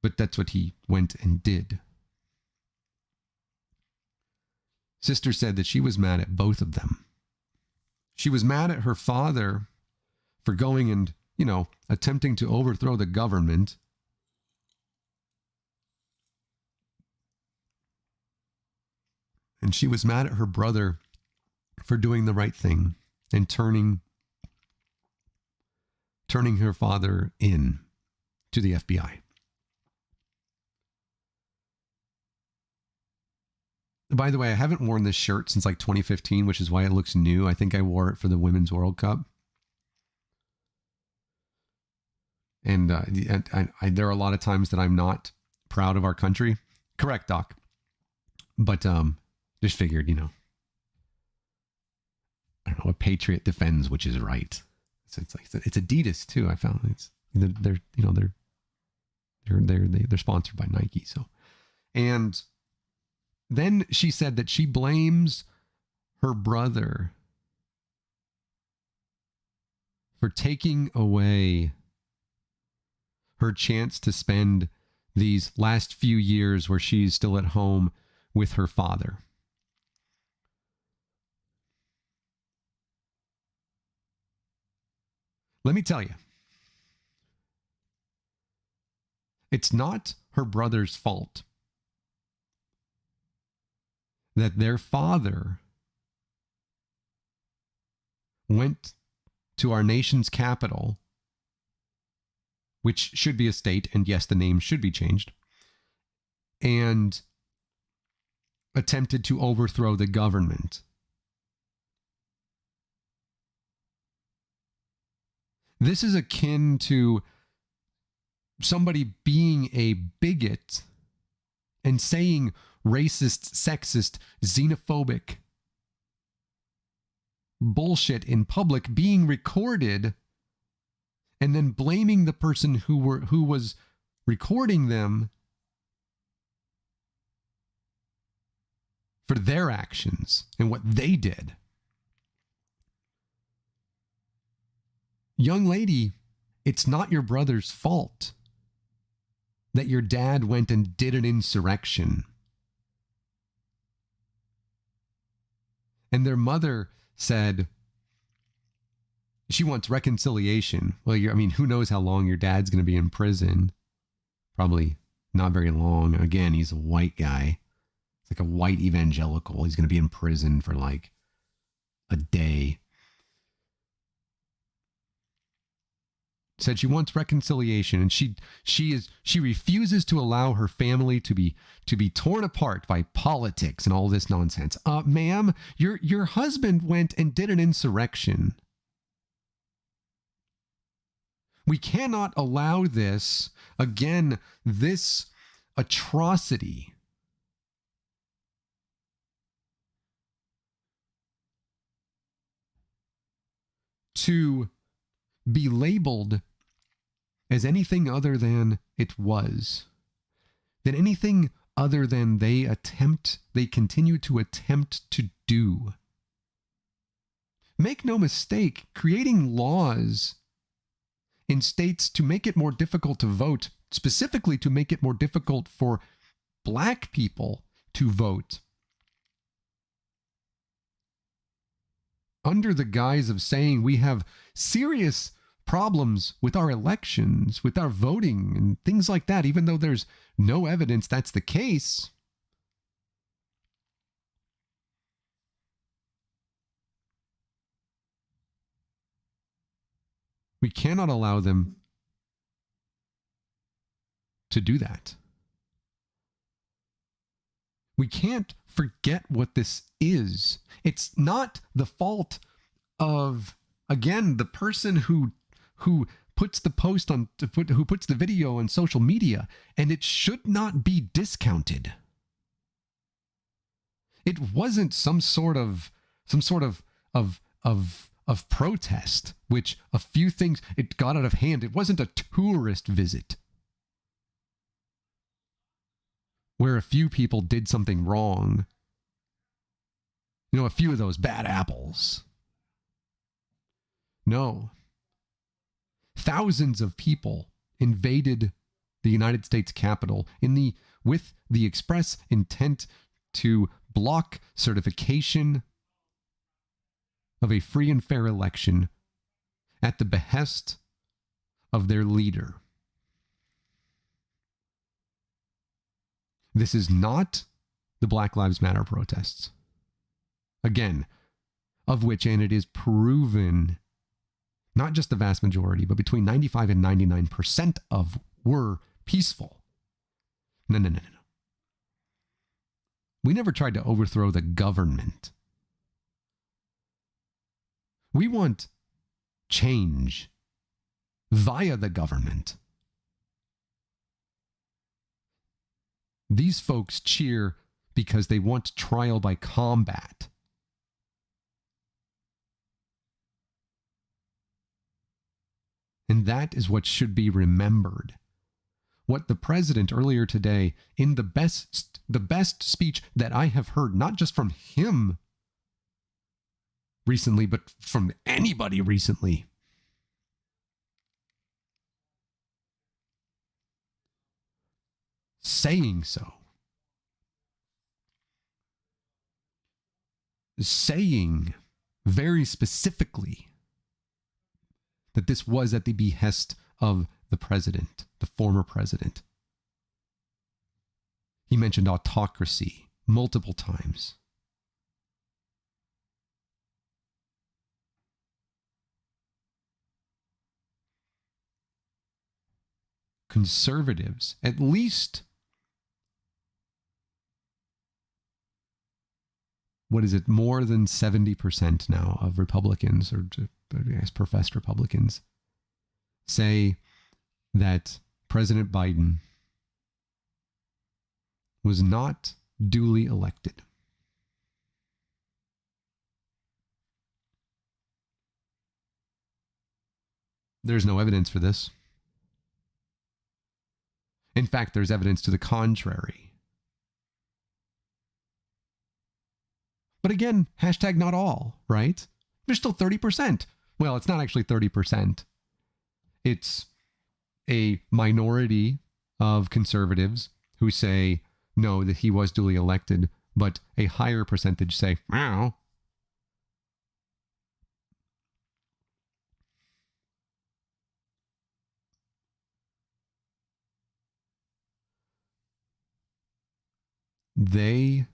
But that's what he went and did. Sister said that she was mad at both of them. She was mad at her father for going and, attempting to overthrow the government. And she was mad at her brother for doing the right thing and turning her father in to the FBI. By the way, I haven't worn this shirt since like 2015, which is why it looks new. I think I wore it for the Women's World Cup. And there are a lot of times that I'm not proud of our country. Correct, Doc. But just figured, I don't know, a patriot defends which is right. So it's Adidas too. I found they're sponsored by Nike. So, and then she said that she blames her brother for taking away her chance to spend these last few years where she's still at home with her father. Let me tell you, it's not her brother's fault that their father went to our nation's capital, which should be a state, and yes, the name should be changed, and attempted to overthrow the government. This is akin to somebody being a bigot and saying racist, sexist, xenophobic bullshit in public, being recorded, and then blaming the person who was recording them for their actions and what they did. Young lady, it's not your brother's fault that your dad went and did an insurrection. And their mother said she wants reconciliation. Well, who knows how long your dad's going to be in prison? Probably not very long. Again, he's a white guy. It's like a white evangelical. He's going to be in prison for like a day. Said she wants reconciliation, and she refuses to allow her family to be torn apart by politics and all this nonsense. Ma'am, your husband went and did an insurrection. We cannot allow this, again, this atrocity to be labeled as anything other than it was, than anything other than they continue to attempt to do. Make no mistake, creating laws in states to make it more difficult to vote, specifically to make it more difficult for Black people to vote, under the guise of saying we have serious problems with our elections, with our voting and things like that, even though there's no evidence that's the case. We cannot allow them to do that. We can't forget what this is. It's not the fault of, again, the person who puts the post on, who puts the video on social media, and it should not be discounted. It wasn't some sort of protest, which a few things, it got out of hand. It wasn't a tourist visit where a few people did something wrong. You know, a few of those bad apples. No. Thousands of people invaded the United States Capitol with the express intent to block certification of a free and fair election at the behest of their leader. This is not the Black Lives Matter protests. Again, of which, and it is proven, not just the vast majority, but between 95 and 99% of were peaceful. No. We never tried to overthrow the government. We want change via the government. These folks cheer because they want trial by combat. And that is what should be remembered. What the president earlier today, in the best speech that I have heard, not just from him recently, but from anybody recently, saying so. Saying very specifically that this was at the behest of the president, the former president. He mentioned autocracy multiple times. Conservatives, at least, what is it, more than 70% now of Republicans, or I guess professed Republicans, say that President Biden was not duly elected. There's no evidence for this. In fact, there's evidence to the contrary. But again, hashtag not all, right? There's still 30%. Well, it's not actually 30%. It's a minority of conservatives who say, no, that he was duly elected, but a higher percentage say, meow. They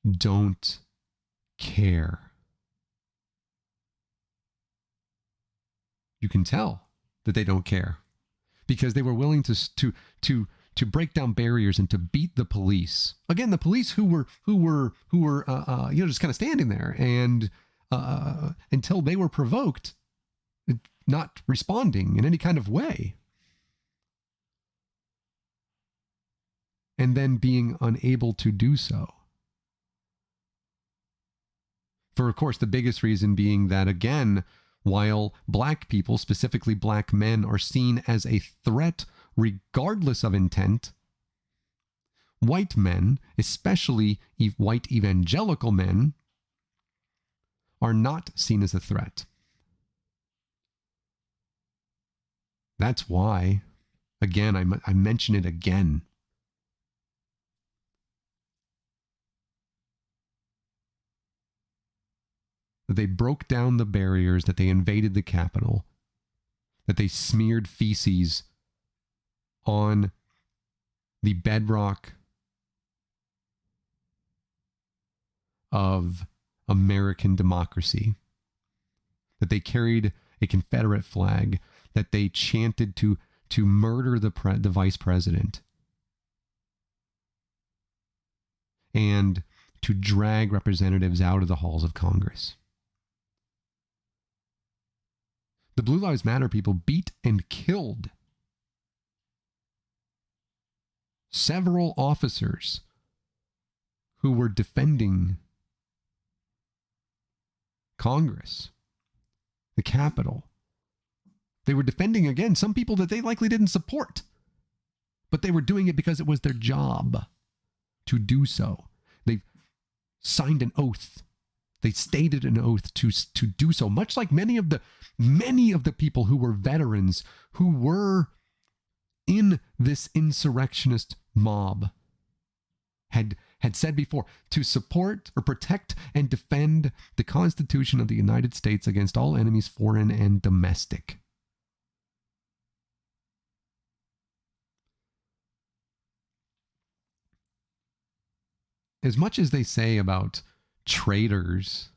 don't care. You can tell that they don't care because they were willing to break down barriers and to beat the police. Again, the police who were just kind of standing there and until they were provoked, not responding in any kind of way. And then being unable to do so. For, of course, the biggest reason being that, again, while black people, specifically black men, are seen as a threat regardless of intent, white men, especially white evangelical men, are not seen as a threat. That's why, again, I mention it again. That they broke down the barriers, that they invaded the Capitol, that they smeared feces on the bedrock of American democracy, that they carried a Confederate flag, that they chanted to murder the vice president and to drag representatives out of the halls of Congress. The Blue Lives Matter people beat and killed several officers who were defending Congress, the Capitol. They were defending, again, some people that they likely didn't support, but they were doing it because it was their job to do so. They signed an oath. They stated an oath to do so, much like many of the people who were veterans who were in this insurrectionist mob had said before, to support or protect and defend the Constitution of the United States against all enemies, foreign and domestic. As much as they say about traitors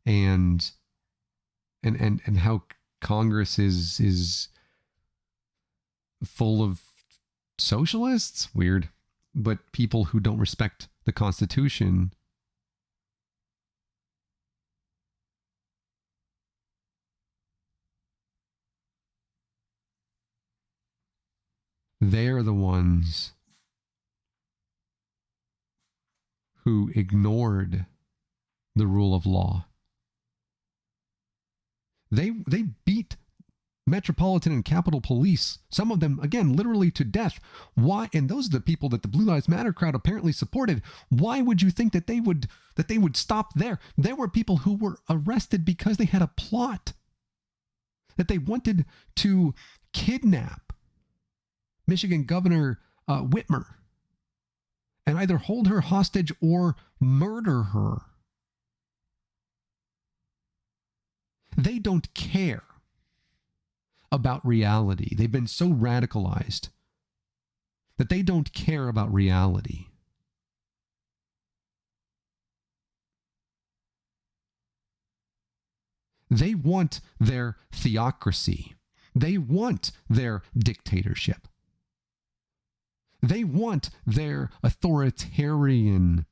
and how Congress is full of socialists, weird, but people who don't respect the Constitution, they're the ones who ignored the rule of law. They beat Metropolitan and Capitol Police, some of them, again, literally to death. Why? And those are the people that the Blue Lives Matter crowd apparently supported. Why would you think that they would stop there? There were people who were arrested because they had a plot, that they wanted to kidnap Michigan Governor Whitmer and either hold her hostage or murder her. They don't care about reality. They've been so radicalized that they don't care about reality. They want their theocracy. They want their dictatorship. They want their authoritarian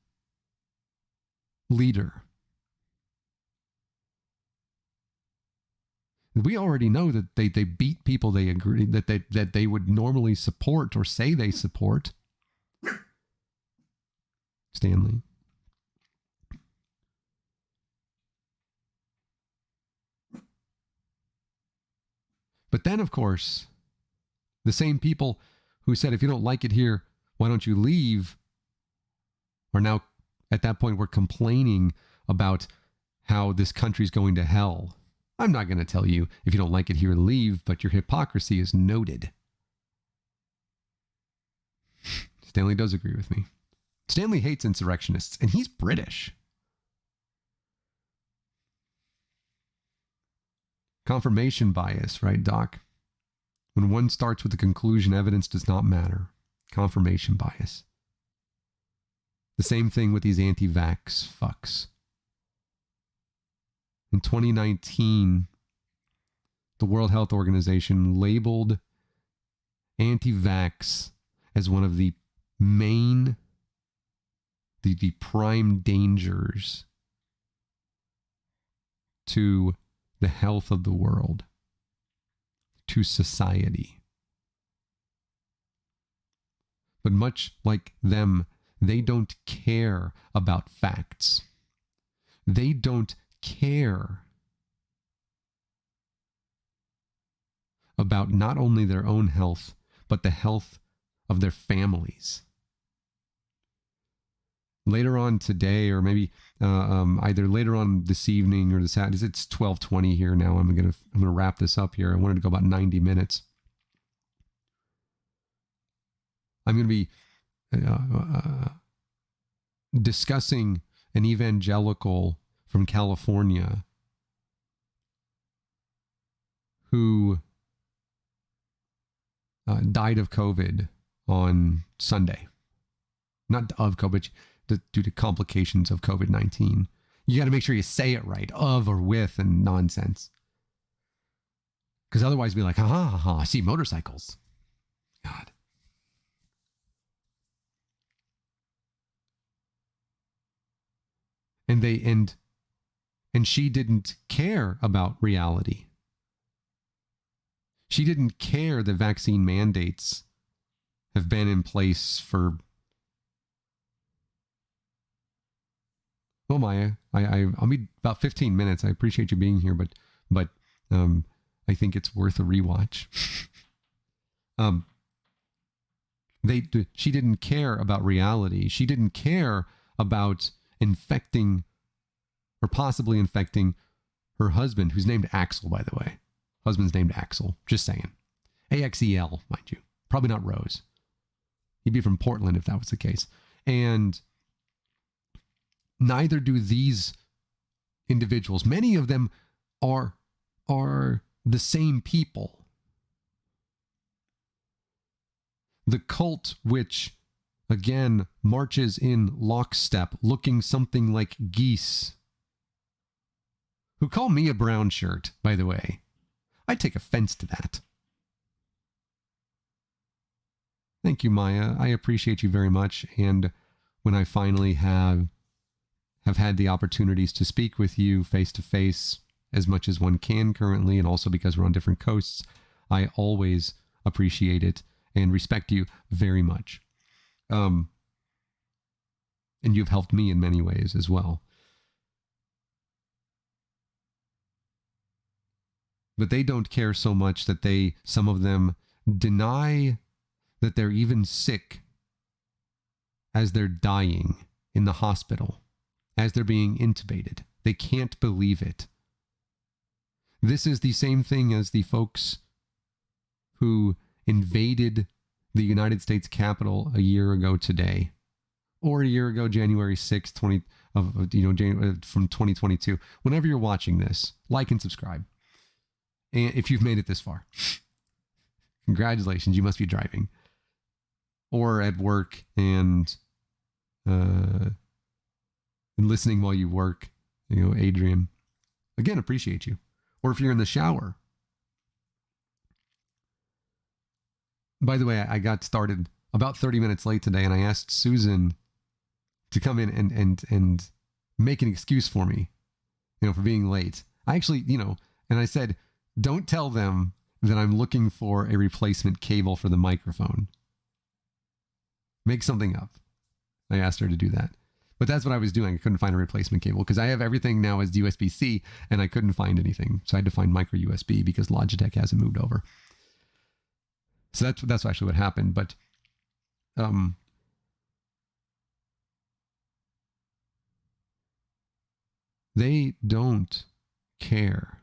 leader. We already know that they beat people they agree that they would normally support or say they support. Stanley. But then, of course, the same people who said, if you don't like it here, why don't you leave, are now, at that point, we're complaining about how this country's going to hell. I'm not going to tell you, if you don't like it here, leave, but your hypocrisy is noted. Stanley does agree with me. Stanley hates insurrectionists, and he's British. Confirmation bias, right, Doc? When one starts with the conclusion evidence does not matter. Confirmation bias. The same thing with these anti-vax fucks. In 2019, the World Health Organization labeled anti-vax as one of the main, the prime dangers to the health of the world, to society. But much like them, they don't care about facts. They don't care about not only their own health, but the health of their families. Later on today, or maybe either later on this evening or this afternoon, it's 12:20 here now. I'm gonna wrap this up here. I wanted to go about 90 minutes. I'm gonna be discussing an evangelical from California who died of COVID on Sunday. Not of COVID, due to complications of COVID-19. You got to make sure you say it right, of or with and nonsense. Because otherwise, be like, ha ha ha, I see motorcycles. God. And she didn't care about reality. She didn't care that vaccine mandates have been in place for. Well, Maya, I'll be about 15 minutes. I appreciate you being here, but I think it's worth a rewatch. She didn't care about reality. She didn't care about infecting or possibly infecting her husband, who's named Axel, by the way. Husband's named Axel. Just saying. AXEL, mind you. Probably not Rose. He'd be from Portland if that was the case. And neither do these individuals. Many of them are the same people. The cult, which, again, marches in lockstep, looking something like geese, who call me a brown shirt, by the way. I take offense to that. Thank you, Maya. I appreciate you very much. And when I finally have had the opportunities to speak with you face to face as much as one can currently, and also because we're on different coasts, I always appreciate it and respect you very much. And you've helped me in many ways as well. But they don't care so much that some of them deny that they're even sick as they're dying in the hospital, as they're being intubated. They can't believe it. This is the same thing as the folks who invaded the United States Capitol a year ago today, or a year ago, January 6th, from 2022. Whenever you're watching this, like and subscribe. And if you've made it this far, congratulations, you must be driving or at work and listening while you work. Adrian, again, appreciate you. Or if you're in the shower. By the way, I got started about 30 minutes late today, and I asked Susan to come in and make an excuse for me, for being late. I actually, and I said, don't tell them that I'm looking for a replacement cable for the microphone. Make something up. I asked her to do that. But that's what I was doing. I couldn't find a replacement cable because I have everything now as USB-C and I couldn't find anything. So I had to find micro USB because Logitech hasn't moved over. So that's actually what happened. But they don't care.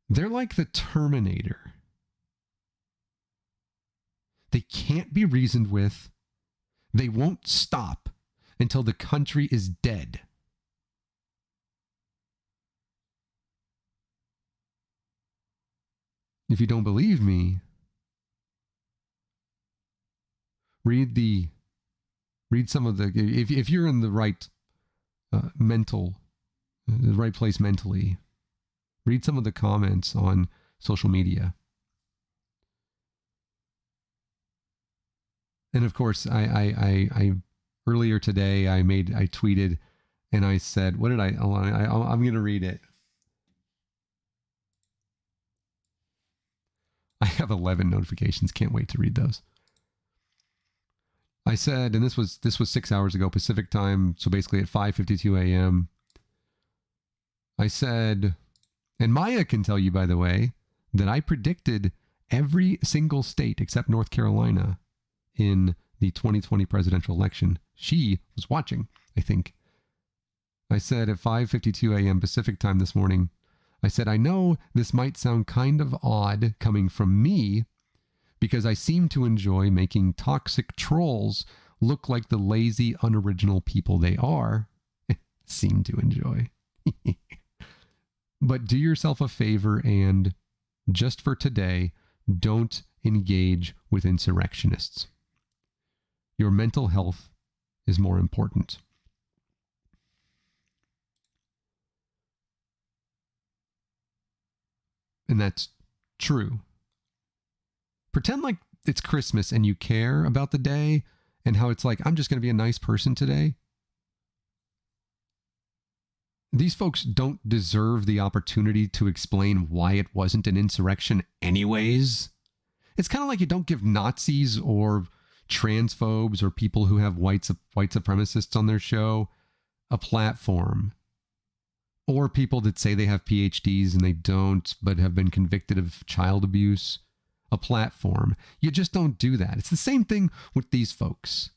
They're like the Terminator. They can't be reasoned with. They won't stop until the country is dead. If you don't believe me, read some of the, if you're in the right the right place mentally, read some of the comments on social media. And of course, I earlier today, I tweeted and I said, what did I'm going to read it. I have 11 notifications. Can't wait to read those. I said, and this was 6 hours ago Pacific time, so basically at 5:52 a.m. I said, and Maya can tell you, by the way, that I predicted every single state except North Carolina in the 2020 presidential election. She was watching, I think. I said at 5:52 a.m. Pacific time this morning, I said, I know this might sound kind of odd coming from me because I seem to enjoy making toxic trolls look like the lazy, unoriginal people they are. Seem to enjoy. But do yourself a favor and, just for today, don't engage with insurrectionists. Your mental health is more important. And that's true. Pretend like it's Christmas and you care about the day and how it's like, I'm just going to be a nice person today. These folks don't deserve the opportunity to explain why it wasn't an insurrection anyways. It's kind of like you don't give Nazis or transphobes or people who have white supremacists on their show a platform. Or people that say they have PhDs and they don't, but have been convicted of child abuse, a platform. You just don't do that. It's the same thing with these folks.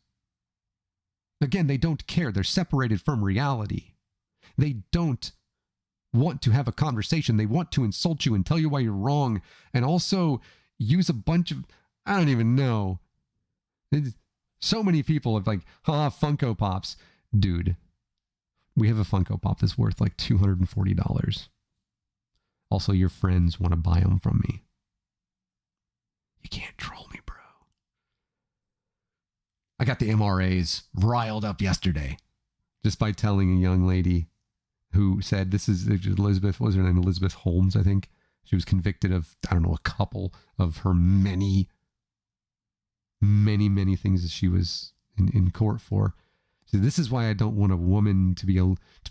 Again, they don't care. They're separated from reality. They don't want to have a conversation. They want to insult you and tell you why you're wrong, and also use a bunch of, I don't even know. So many people have like, Funko Pops. Dude, we have a Funko Pop that's worth like $240. Also, your friends want to buy them from me. You can't troll me, bro. I got the MRAs riled up yesterday just by telling a young lady who said, this is Elizabeth, what was her name? Elizabeth Holmes, I think. She was convicted of, I don't know, a couple of her many things that she was in court for. So this is why I don't want a woman to be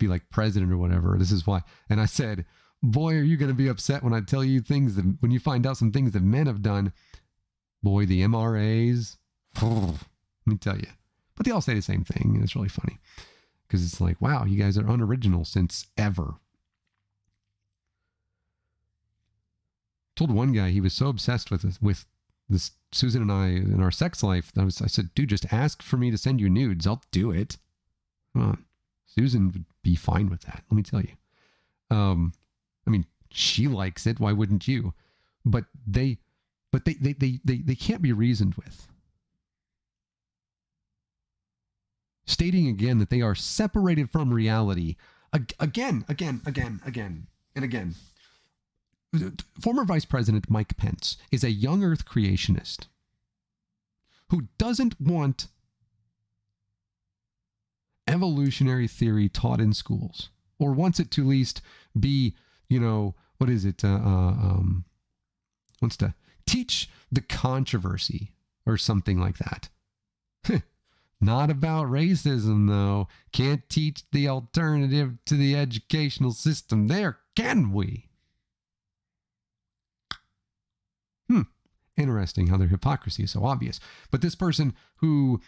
like president or whatever. This is why. And I said, boy, are you going to be upset when I tell you things that, when you find out some things that men have done. Boy, the MRAs, let me tell you. But they all say the same thing, and it's really funny. Because it's like, wow, you guys are unoriginal since ever. Told one guy he was so obsessed with this Susan and I in our sex life. I said, dude, just ask for me to send you nudes. I'll do it. Come on. Susan would be fine with that. Let me tell you. I mean, she likes it. Why wouldn't you? But they can't be reasoned with. Stating again that they are separated from reality. Again. Former Vice President Mike Pence is a young earth creationist who doesn't want evolutionary theory taught in schools, or wants it to at least be, wants to teach the controversy or something like that. Not about racism, though. Can't teach the alternative to the educational system there, can we? Interesting how their hypocrisy is so obvious. But this person who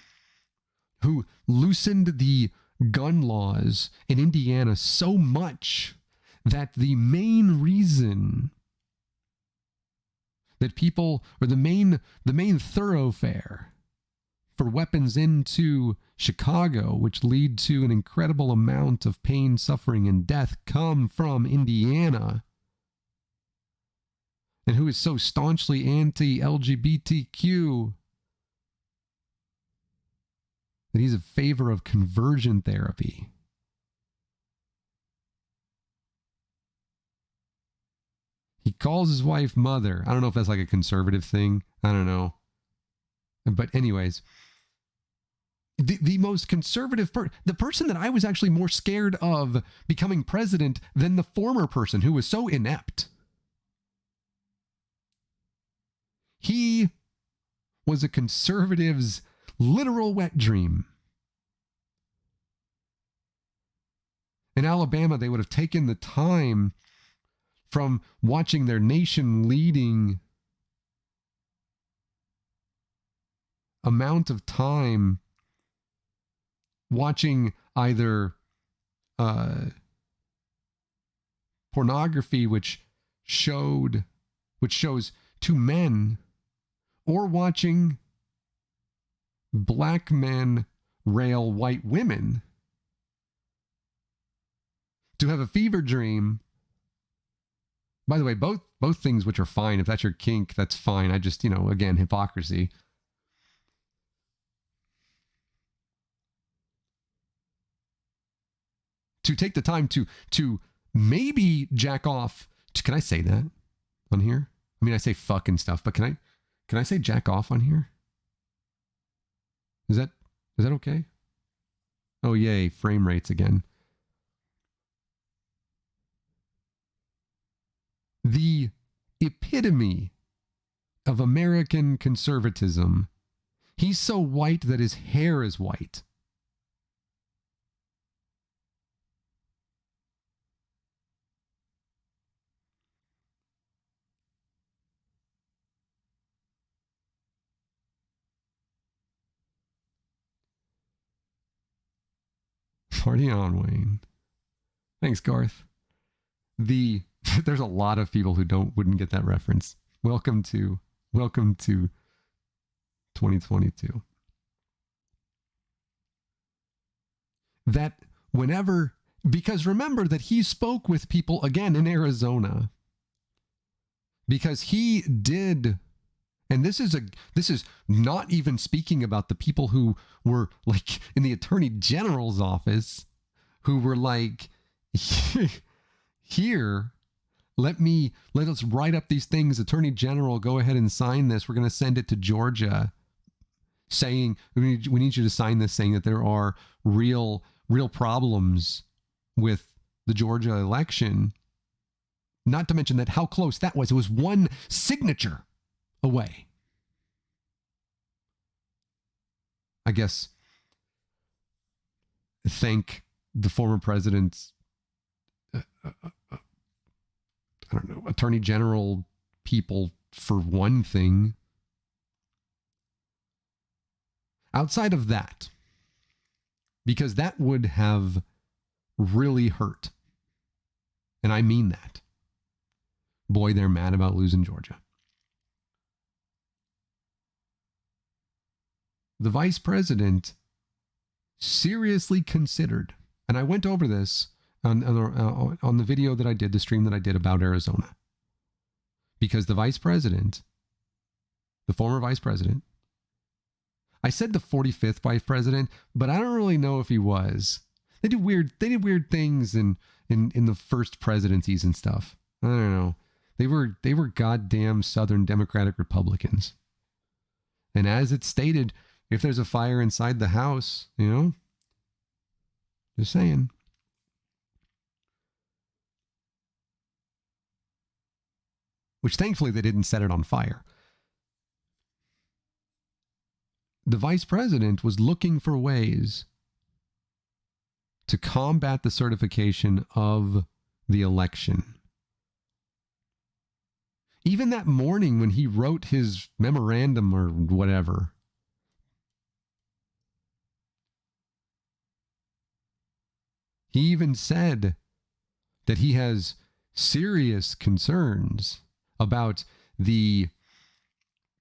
loosened the gun laws in Indiana so much that the main reason that people, or the main thoroughfare for weapons into Chicago, which lead to an incredible amount of pain, suffering, and death, come from Indiana, and who is so staunchly anti-LGBTQ that he's in favor of conversion therapy. He calls his wife mother. I don't know if that's like a conservative thing. I don't know. But anyways, the most conservative the person that I was actually more scared of becoming president than the former person who was so inept. He was a conservative's literal wet dream. In Alabama, they would have taken the time from watching their nation-leading amount of time watching either pornography, which shows two men, or watching black men rail white women, to have a fever dream. By the way, both things which are fine. If that's your kink, that's fine. I just, again, hypocrisy. To take the time to maybe jack off. Can I say that on here? I mean, I say fuck and stuff, but can I say jack off on here? Is that okay? Oh, yay, frame rates again. The epitome of American conservatism. He's so white that his hair is white. Party on, Wayne. Thanks, Garth. There's a lot of people who wouldn't get that reference. Welcome to 2022. That whenever, because remember that he spoke with people again in Arizona, because he did. And this is not even speaking about the people who were like in the Attorney General's office, who were like, here, let us write up these things. Attorney General, go ahead and sign this. We're going to send it to Georgia, saying we need you to sign this, saying that there are real problems with the Georgia election. Not to mention that how close that was. It was one signature away. I guess thank the former president's, I don't know, Attorney General people for one thing. Outside of that, because that would have really hurt. And I mean that. Boy, they're mad about losing Georgia. The vice president seriously considered, and I went over this on the video that I did, the stream that I did about Arizona, because the vice president, the former vice president, I said the 45th vice president, but I don't really know if he was. They did weird things in the first presidencies and stuff. I don't know. They were goddamn Southern Democratic Republicans. And as it's stated, if there's a fire inside the house, just saying. Which thankfully they didn't set it on fire. The vice president was looking for ways to combat the certification of the election. Even that morning when he wrote his memorandum or whatever, he even said that he has serious concerns about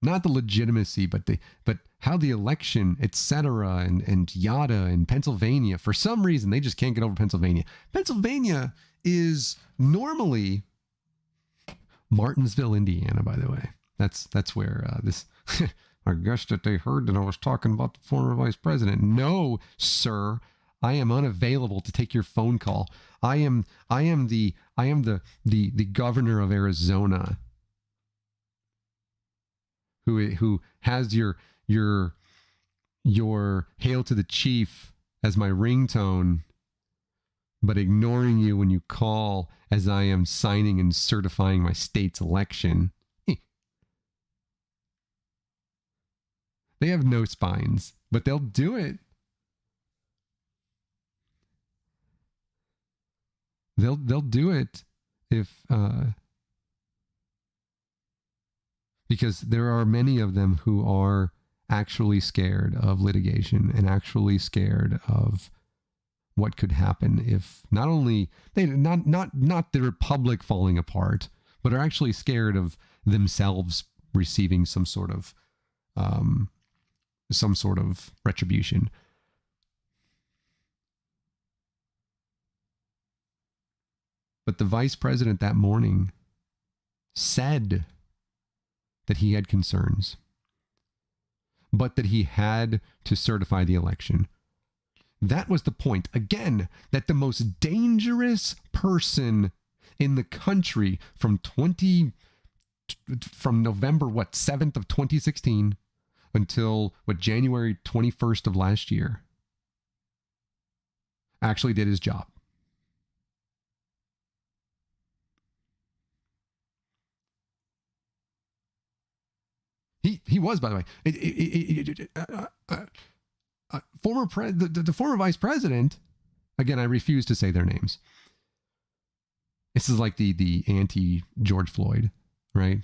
not the legitimacy, but how the election, etc., and yada in Pennsylvania. For some reason, they just can't get over Pennsylvania. Pennsylvania is normally Martinsville, Indiana, by the way. That's where this. I guess that they heard that I was talking about the former vice president. No, sir. I am unavailable to take your phone call. I am the governor of Arizona, who has your Hail to the Chief as my ringtone, but ignoring you when you call as I am signing and certifying my state's election. They have no spines, but they'll do it. They'll do it if because there are many of them who are actually scared of litigation and actually scared of what could happen if not only not the republic falling apart, but are actually scared of themselves receiving some sort of retribution. But the vice president that morning said that he had concerns, but that he had to certify the election. That was the point. Again, that the most dangerous person in the country from November 7th of 2016 until January 21st of last year actually did his job. He was, by the way. The former vice president. Again, I refuse to say their names. This is like the anti George Floyd, right?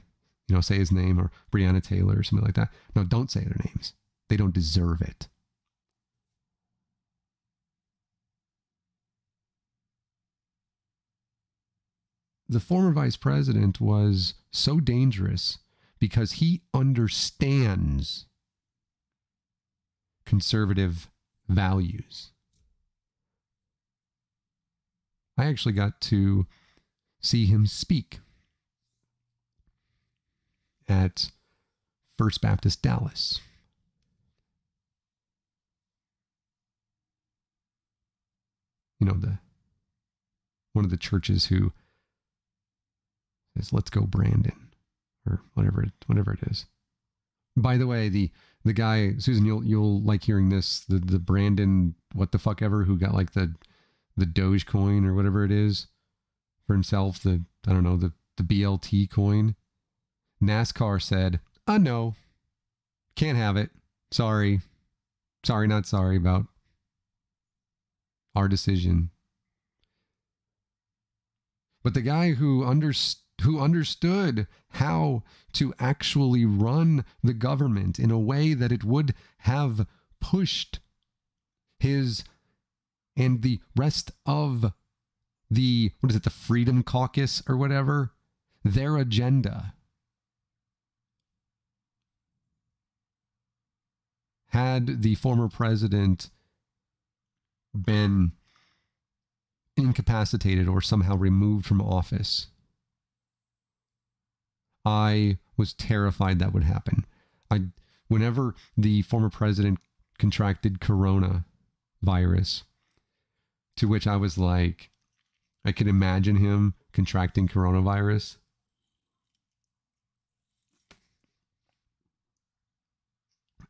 You know, say his name, or Breonna Taylor or something like that. No, don't say their names. They don't deserve it. The former vice president was so dangerous because he understands conservative values. I actually got to see him speak at First Baptist Dallas. You know, one of the churches who says, "Let's go, Brandon," or whatever it is. By the way, the guy, Susan, you'll like hearing this. The Brandon what the fuck ever, who got like the Dogecoin or whatever it is for himself. The BLT coin. NASCAR said, no, can't have it. Sorry, not sorry about our decision. But the guy who understood how to actually run the government in a way that it would have pushed his and the rest of the Freedom Caucus or whatever, their agenda, had the former president been incapacitated or somehow removed from office, I was terrified that would happen. Whenever the former president contracted coronavirus, to which I was like, I could imagine him contracting coronavirus.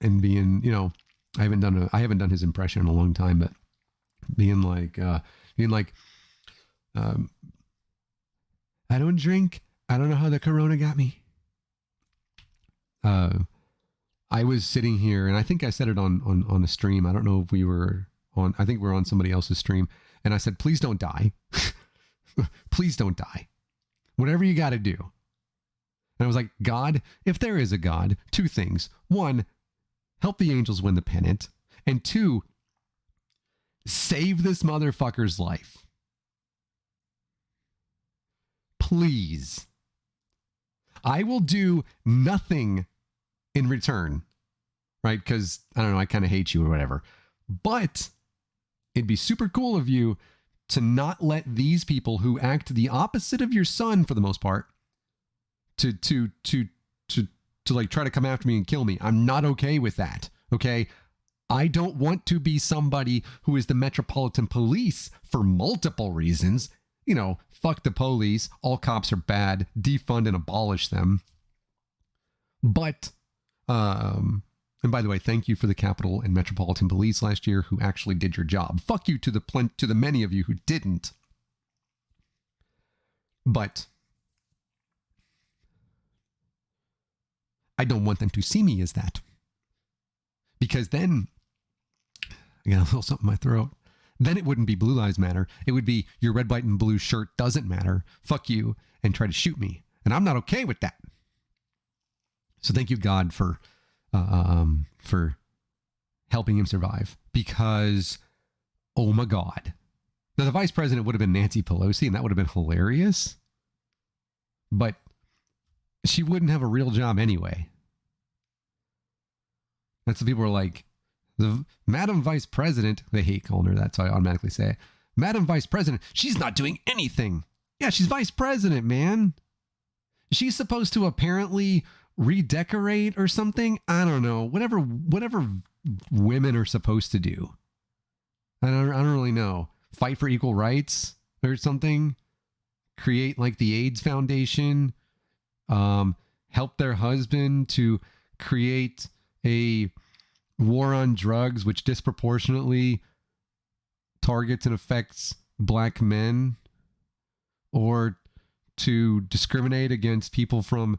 And being, I haven't done his impression in a long time, but being like, I don't drink. I don't know how the corona got me. I was sitting here, and I think I said it on a stream. I don't know if we were on, I think we're on somebody else's stream. And I said, please don't die. Please don't die. Whatever you got to do. And I was like, God, if there is a God, two things. One, help the angels win the pennant. And two, save this motherfucker's life. Please. I will do nothing in return, right? Because, I don't know, I kind of hate you or whatever. But it'd be super cool of you to not let these people who act the opposite of your son, for the most part, to like try to come after me and kill me. I'm not okay with that. Okay. I don't want to be somebody who is the Metropolitan Police for multiple reasons. Fuck the police. All cops are bad. Defund and abolish them. But, and by the way, thank you for the Capitol and Metropolitan Police last year who actually did your job. Fuck you to the many of you who didn't. But I don't want them to see me as that. Because then, I got a little something in my throat. Then it wouldn't be Blue Lives Matter. It would be your red, white, and blue shirt doesn't matter. Fuck you, and try to shoot me. And I'm not okay with that. So thank you, God, for helping him survive. Because, oh my God. Now, the vice president would have been Nancy Pelosi, and that would have been hilarious. But she wouldn't have a real job anyway. That's what people are like. The Madam Vice President, they hate calling her that, so I automatically say it. Madam Vice President, she's not doing anything. Yeah, she's Vice President, man. She's supposed to apparently redecorate or something. I don't know. Whatever women are supposed to do. I don't really know. Fight for equal rights or something. Create like the AIDS Foundation. Help their husband to create a war on drugs, which disproportionately targets and affects black men, or to discriminate against people from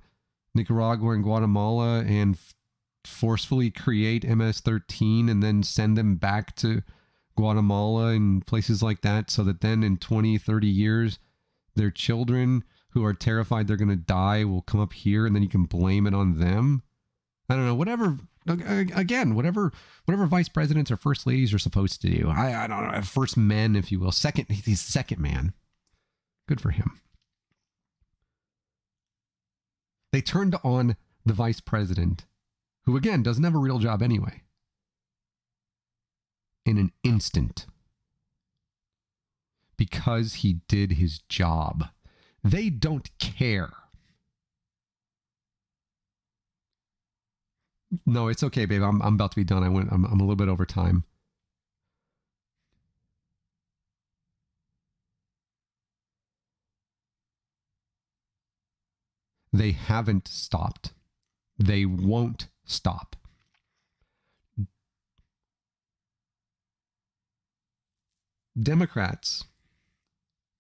Nicaragua and Guatemala and forcefully create MS-13 and then send them back to Guatemala and places like that, so that then in 20, 30 years, their children who are terrified they're going to die will come up here and then you can blame it on them? I don't know, whatever. Again, whatever vice presidents or first ladies are supposed to do. I don't know, first men, if you will. He's second man. Good for him. They turned on the vice president, who again doesn't have a real job anyway, in an instant, because he did his job. They don't care. No, it's okay, babe. I'm about to be done. I'm a little bit over time. They haven't stopped. They won't stop. Democrats,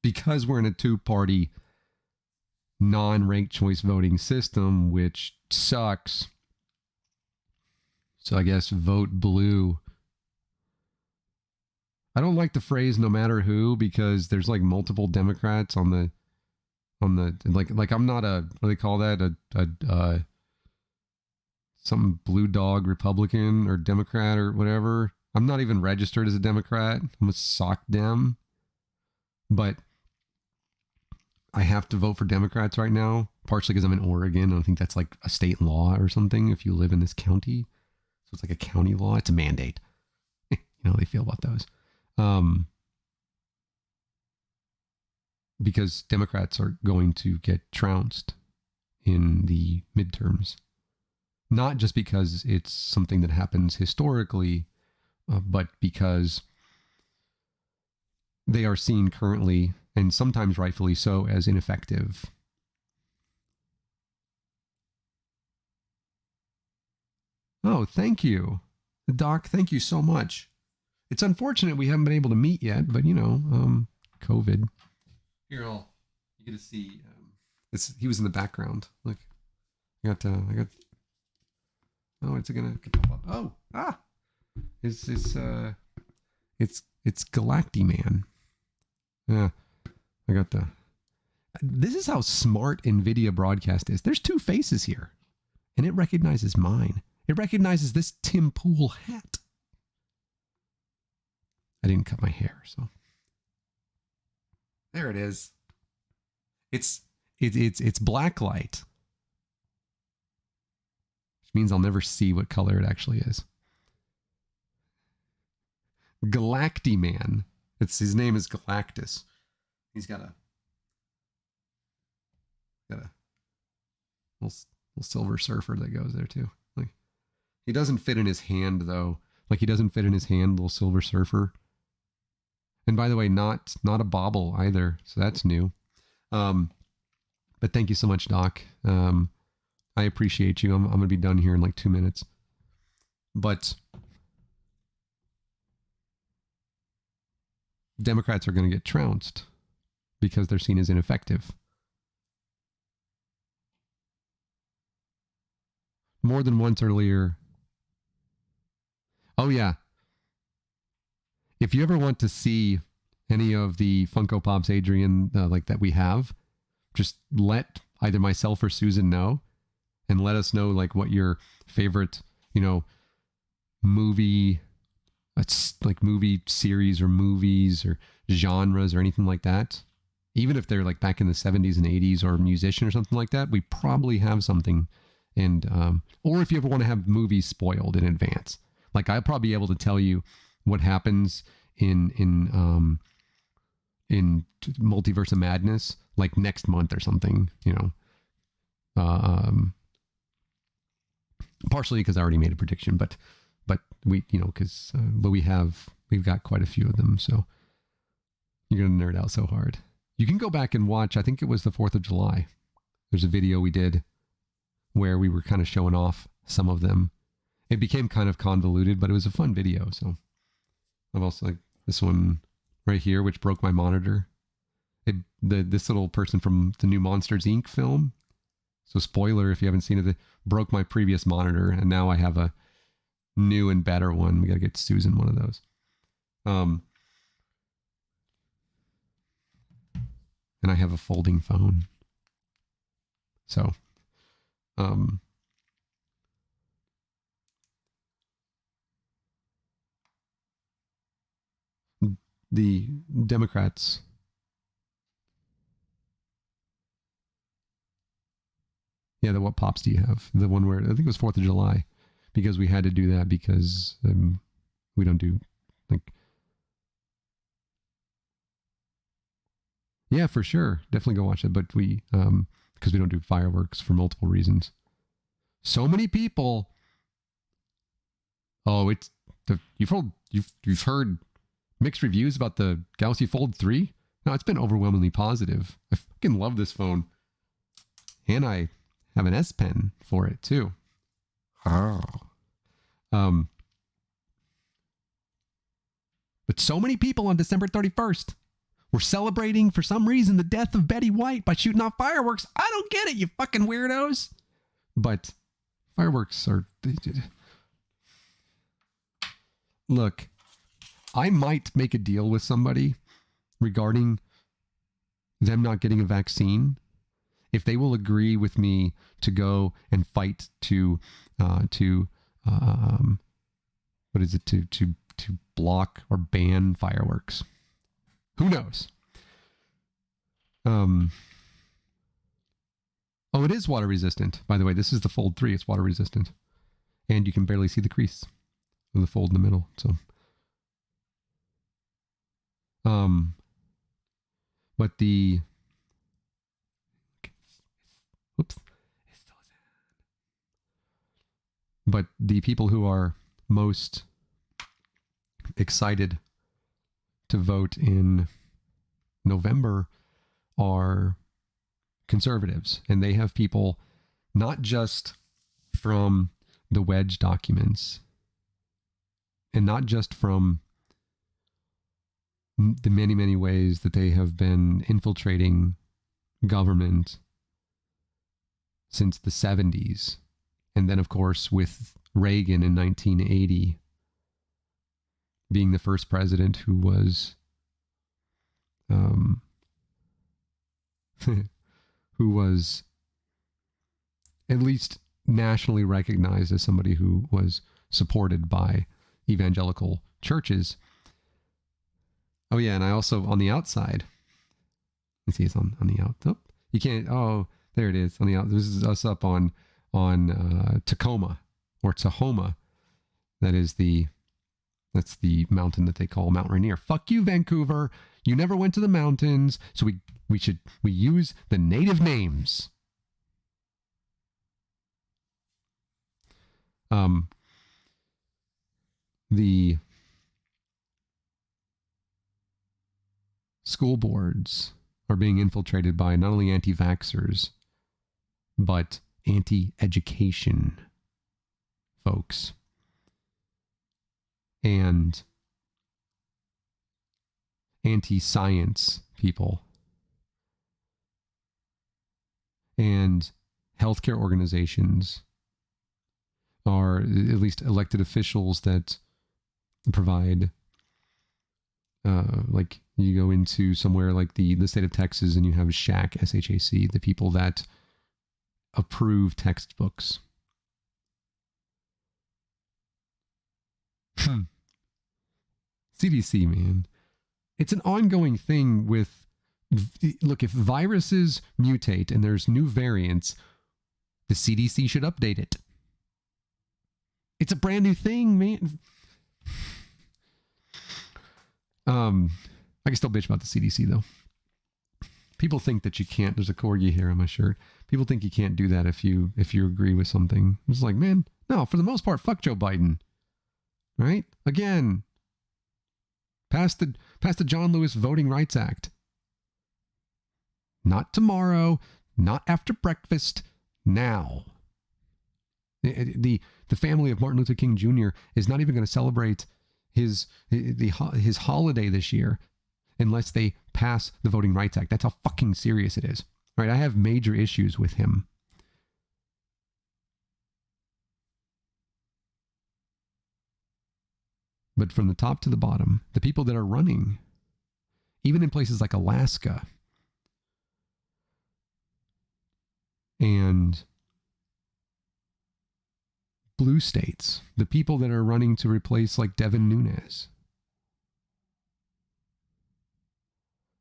because we're in a two-party non-ranked choice voting system, which sucks. So I guess vote blue. I don't like the phrase "no matter who" because there's like multiple Democrats on the like I'm not a, what do they call that, a some blue dog Republican or Democrat or whatever. I'm not even registered as a Democrat. I'm a sock Dem, but I have to vote for Democrats right now, partially because I'm in Oregon. I don't think that's like a state law or something if you live in this county. So it's like a county law. It's a mandate. You know how they feel about those. Because Democrats are going to get trounced in the midterms. Not just because it's something that happens historically, but because they are seen currently, and sometimes rightfully so, as ineffective. Oh, thank you. Doc, thank you so much. It's unfortunate we haven't been able to meet yet, but you know, COVID. Here, you get to see, he was in the background. Look, I got, oh, it's gonna pop up. Oh, it's Galacti-Man. Yeah, I got this is how smart NVIDIA broadcast is. There's two faces here, and it recognizes mine. It recognizes this Tim Pool hat. I didn't cut my hair, so there it is. It's black light, which means I'll never see what color it actually is. Galacti-Man. His name is Galactus. He's got a little Silver Surfer that goes there too. Like, he doesn't fit in his hand though. Like, he doesn't fit in his hand, little Silver Surfer. And by the way, not a bauble either, so that's new. But thank you so much, Doc. I appreciate you. I'm gonna be done here in like 2 minutes. But Democrats are going to get trounced because they're seen as ineffective. More than once earlier. Oh, yeah. If you ever want to see any of the Funko Pops, Adrian, like that we have, just let either myself or Susan know, and let us know like what your favorite, movie, like movie series or movies or genres or anything like that. Even if they're like back in the 70s and 80s or a musician or something like that, we probably have something. And or if you ever want to have movies spoiled in advance, like I'll probably be able to tell you what happens in Multiverse of Madness like next month or something, partially because I already made a prediction, but we, but we've got quite a few of them, so you're gonna nerd out so hard. You can go back and watch. I think it was the 4th of July. There's a video we did where we were kind of showing off some of them. It became kind of convoluted, but it was a fun video. So I've also like this one right here, which broke my monitor. This little person from the new Monsters Inc. film So spoiler, if you haven't seen it, it broke my previous monitor, and now I have a new and better one. We got to get Susan one of those. And I have a folding phone. So, the Democrats what pops do you have? The one where I think it was 4th of July, because we had to do that because we don't do like. Yeah, for sure. Definitely go watch it. But we, because we don't do fireworks for multiple reasons. So many people. Oh, you've heard mixed reviews about the Galaxy Fold 3? No, it's been overwhelmingly positive. I fucking love this phone. And I have an S Pen for it too. Oh. But so many people on December 31st were celebrating, for some reason, the death of Betty White by shooting off fireworks. I don't get it, you fucking weirdos. But fireworks are... Look, I might make a deal with somebody regarding them not getting a vaccine if they will agree with me to go and fight to block or ban fireworks. Who knows? Oh, it is water resistant. By the way, this is the Fold 3. It's water resistant. And you can barely see the crease of the fold in the middle. So, but the, whoops. But the people who are most excited to vote in November are conservatives. And they have people not just from the wedge documents and not just from the many, many ways that they have been infiltrating government since the 70s. And then, of course, with Reagan in 1980 being the first president who was who was at least nationally recognized as somebody who was supported by evangelical churches. Oh yeah, and I also on the outside. Let's see, it's on the out. Oh, you can't. Oh, there it is on the out. This is us up on Tacoma or Tahoma. That's the mountain that they call Mount Rainier. Fuck you, Vancouver. You never went to the mountains, so we use the native names. The school boards are being infiltrated by not only anti-vaxxers, but anti-education folks. And anti-science people. And healthcare organizations are at least elected officials that provide, like you go into somewhere like the state of Texas and you have SHAC, S-H-A-C, the people that approve textbooks. CDC, man. It's an ongoing thing with, look, if viruses mutate and there's new variants, the CDC should update it. It's a brand new thing, man. I can still bitch about the CDC, though. People think that you can't. There's a corgi here on my shirt. People think you can't do that if you agree with something. It's like, man, no, for the most part, fuck Joe Biden. Right? Again, pass the John Lewis Voting Rights Act. Not tomorrow, not after breakfast, now. The family of Martin Luther King Jr. is not even going to celebrate his holiday this year unless they pass the Voting Rights Act. That's how fucking serious it is. Right? I have major issues with him But from the top to the bottom, the people that are running, even in places like Alaska and blue states, the people that are running to replace like Devin Nunes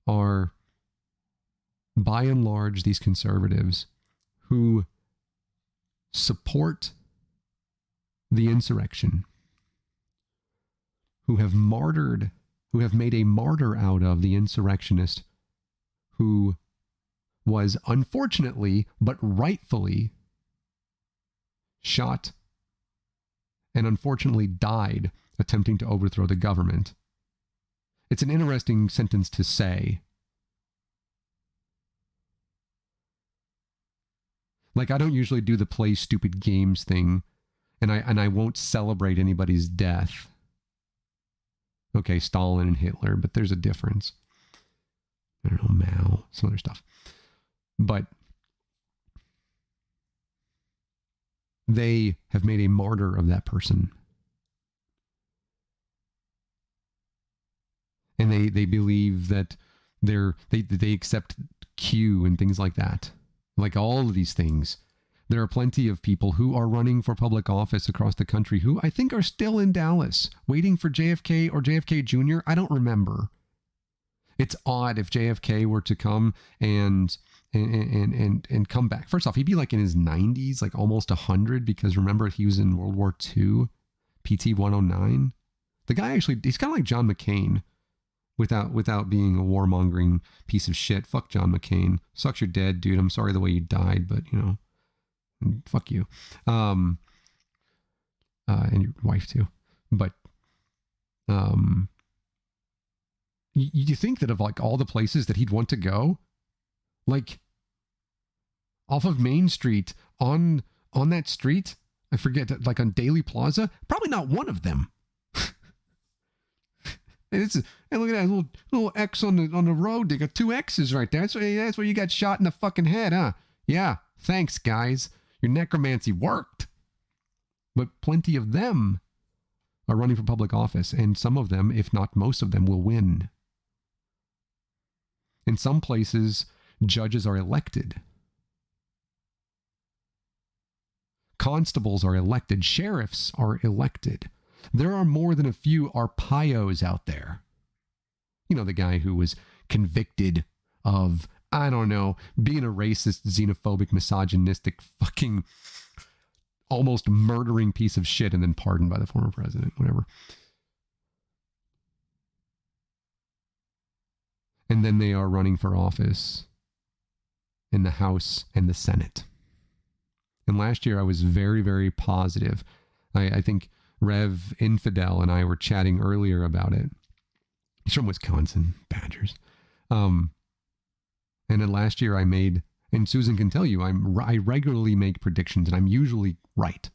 are by and large these conservatives who support the insurrection, who have made a martyr out of the insurrectionist who was unfortunately, but rightfully, shot and unfortunately died attempting to overthrow the government. It's an interesting sentence to say. Like, I don't usually do the play stupid games thing, and I won't celebrate anybody's death. Okay, Stalin and Hitler, but there's a difference. I don't know, Mao, some other stuff. But they have made a martyr of that person. And they believe that they accept Q and things like that. Like all of these things. There are plenty of people who are running for public office across the country who I think are still in Dallas waiting for JFK or JFK Jr. I don't remember. It's odd if JFK were to come and come back. First off, he'd be like in his 90s, like almost 100, because remember he was in World War II, PT 109. The guy actually, he's kind of like John McCain without being a warmongering piece of shit. Fuck John McCain. Sucks you're dead, dude. I'm sorry the way you died, but you know, fuck you. And your wife too. But you think that of like all the places that he'd want to go, like off of Main Street on that street, I forget, like on Daly Plaza, probably not one of them. And look at that little X on the road. They got 2 X's right there. That's where you got shot in the fucking head, huh? Yeah, thanks, guys. Your necromancy worked. But plenty of them are running for public office, and some of them, if not most of them, will win. In some places, judges are elected. Constables are elected. Sheriffs are elected. There are more than a few Arpaios out there. You know, the guy who was convicted of, I don't know, being a racist, xenophobic, misogynistic, fucking almost murdering piece of shit and then pardoned by the former president, whatever. And then they are running for office in the House and the Senate. And last year I was very, very positive. I think Rev Infidel and I were chatting earlier about it. He's from Wisconsin, Badgers. And then last year I made, and Susan can tell you, I regularly make predictions and I'm usually right.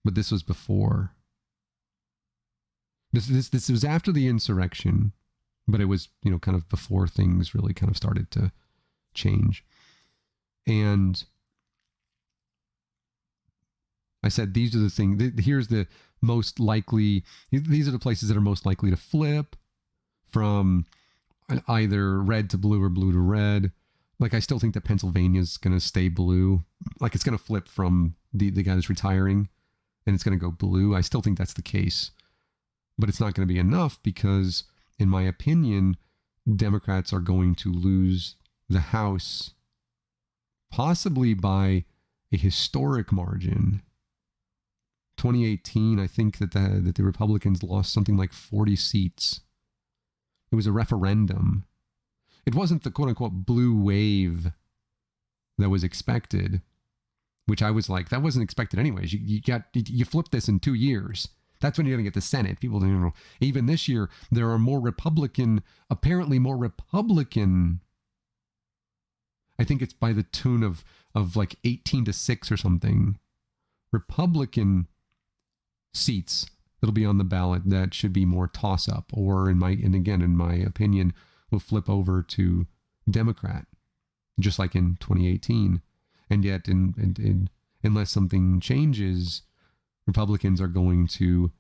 But this was before. This was after the insurrection, but it was, you know, kind of before things really kind of started to change. And I said, these are the things, here's the most likely, these are the places that are most likely to flip from either red to blue or blue to red. Like, I still think that Pennsylvania's going to stay blue. Like, it's going to flip from the guy that's retiring and it's going to go blue. I still think that's the case. But it's not going to be enough because, in my opinion, Democrats are going to lose the House possibly by a historic margin. 2018, I think that the Republicans lost something like 40 seats. It was a referendum. It wasn't the quote-unquote blue wave that was expected, which I was like, that wasn't expected anyways. You flipped this in 2 years. That's when you're going to get the Senate. People don't know. Even this year, there are apparently more Republican. I think it's by the tune of like 18-6 or something. Republican seats that'll be on the ballot that should be more toss-up, or in my opinion, will flip over to Democrat, just like in 2018. And yet, unless something changes, Republicans are going to,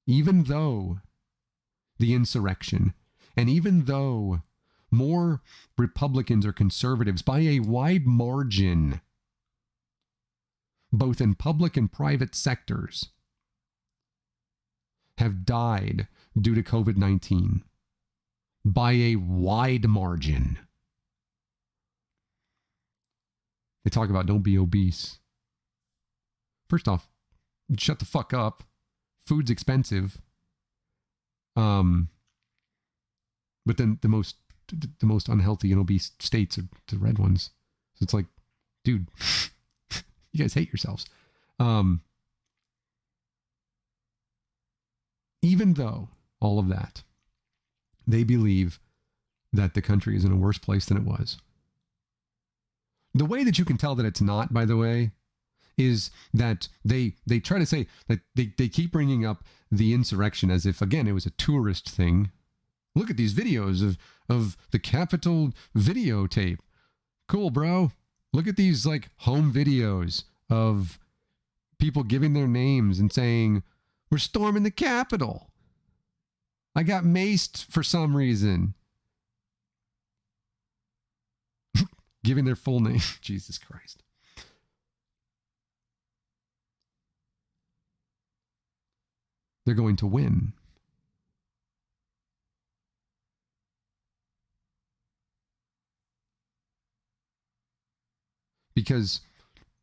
even though the insurrection, and even though more Republicans or conservatives by a wide margin, both in public and private sectors, have died due to COVID-19 by a wide margin. They talk about don't be obese. First off, shut the fuck up. Food's expensive. But then the most unhealthy and obese states are the red ones. So it's like, dude, you guys hate yourselves. Even though all of that, they believe that the country is in a worse place than it was. The way that you can tell that it's not, by the way, is that they try to say that they keep bringing up the insurrection as if, again, it was a tourist thing. Look at these videos of the Capitol videotape. Cool, bro. Look at these like home videos of people giving their names and saying, we're storming the Capitol. I got maced for some reason. Giving their full name. Jesus Christ. They're going to win. Because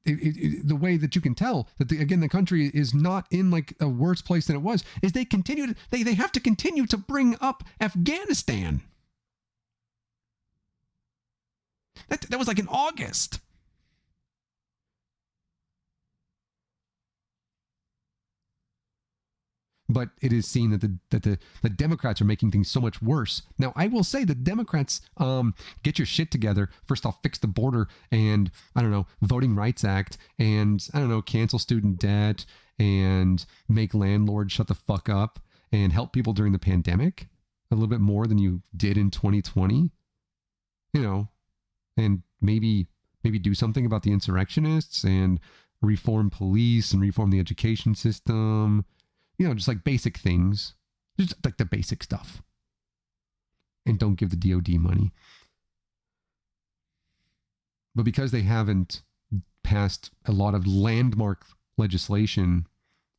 the way that you can tell that, the country is not in like a worse place than it was is they continue to, they have to continue to bring up Afghanistan. That was like in August. But it is seen that the Democrats are making things so much worse. Now, I will say the Democrats, get your shit together. First off, fix the border and, I don't know, Voting Rights Act and, I don't know, cancel student debt and make landlords shut the fuck up and help people during the pandemic a little bit more than you did in 2020. You know, and maybe do something about the insurrectionists and reform police and reform the education system. You know, just like basic things. Just like the basic stuff. And don't give the DOD money. But because they haven't passed a lot of landmark legislation,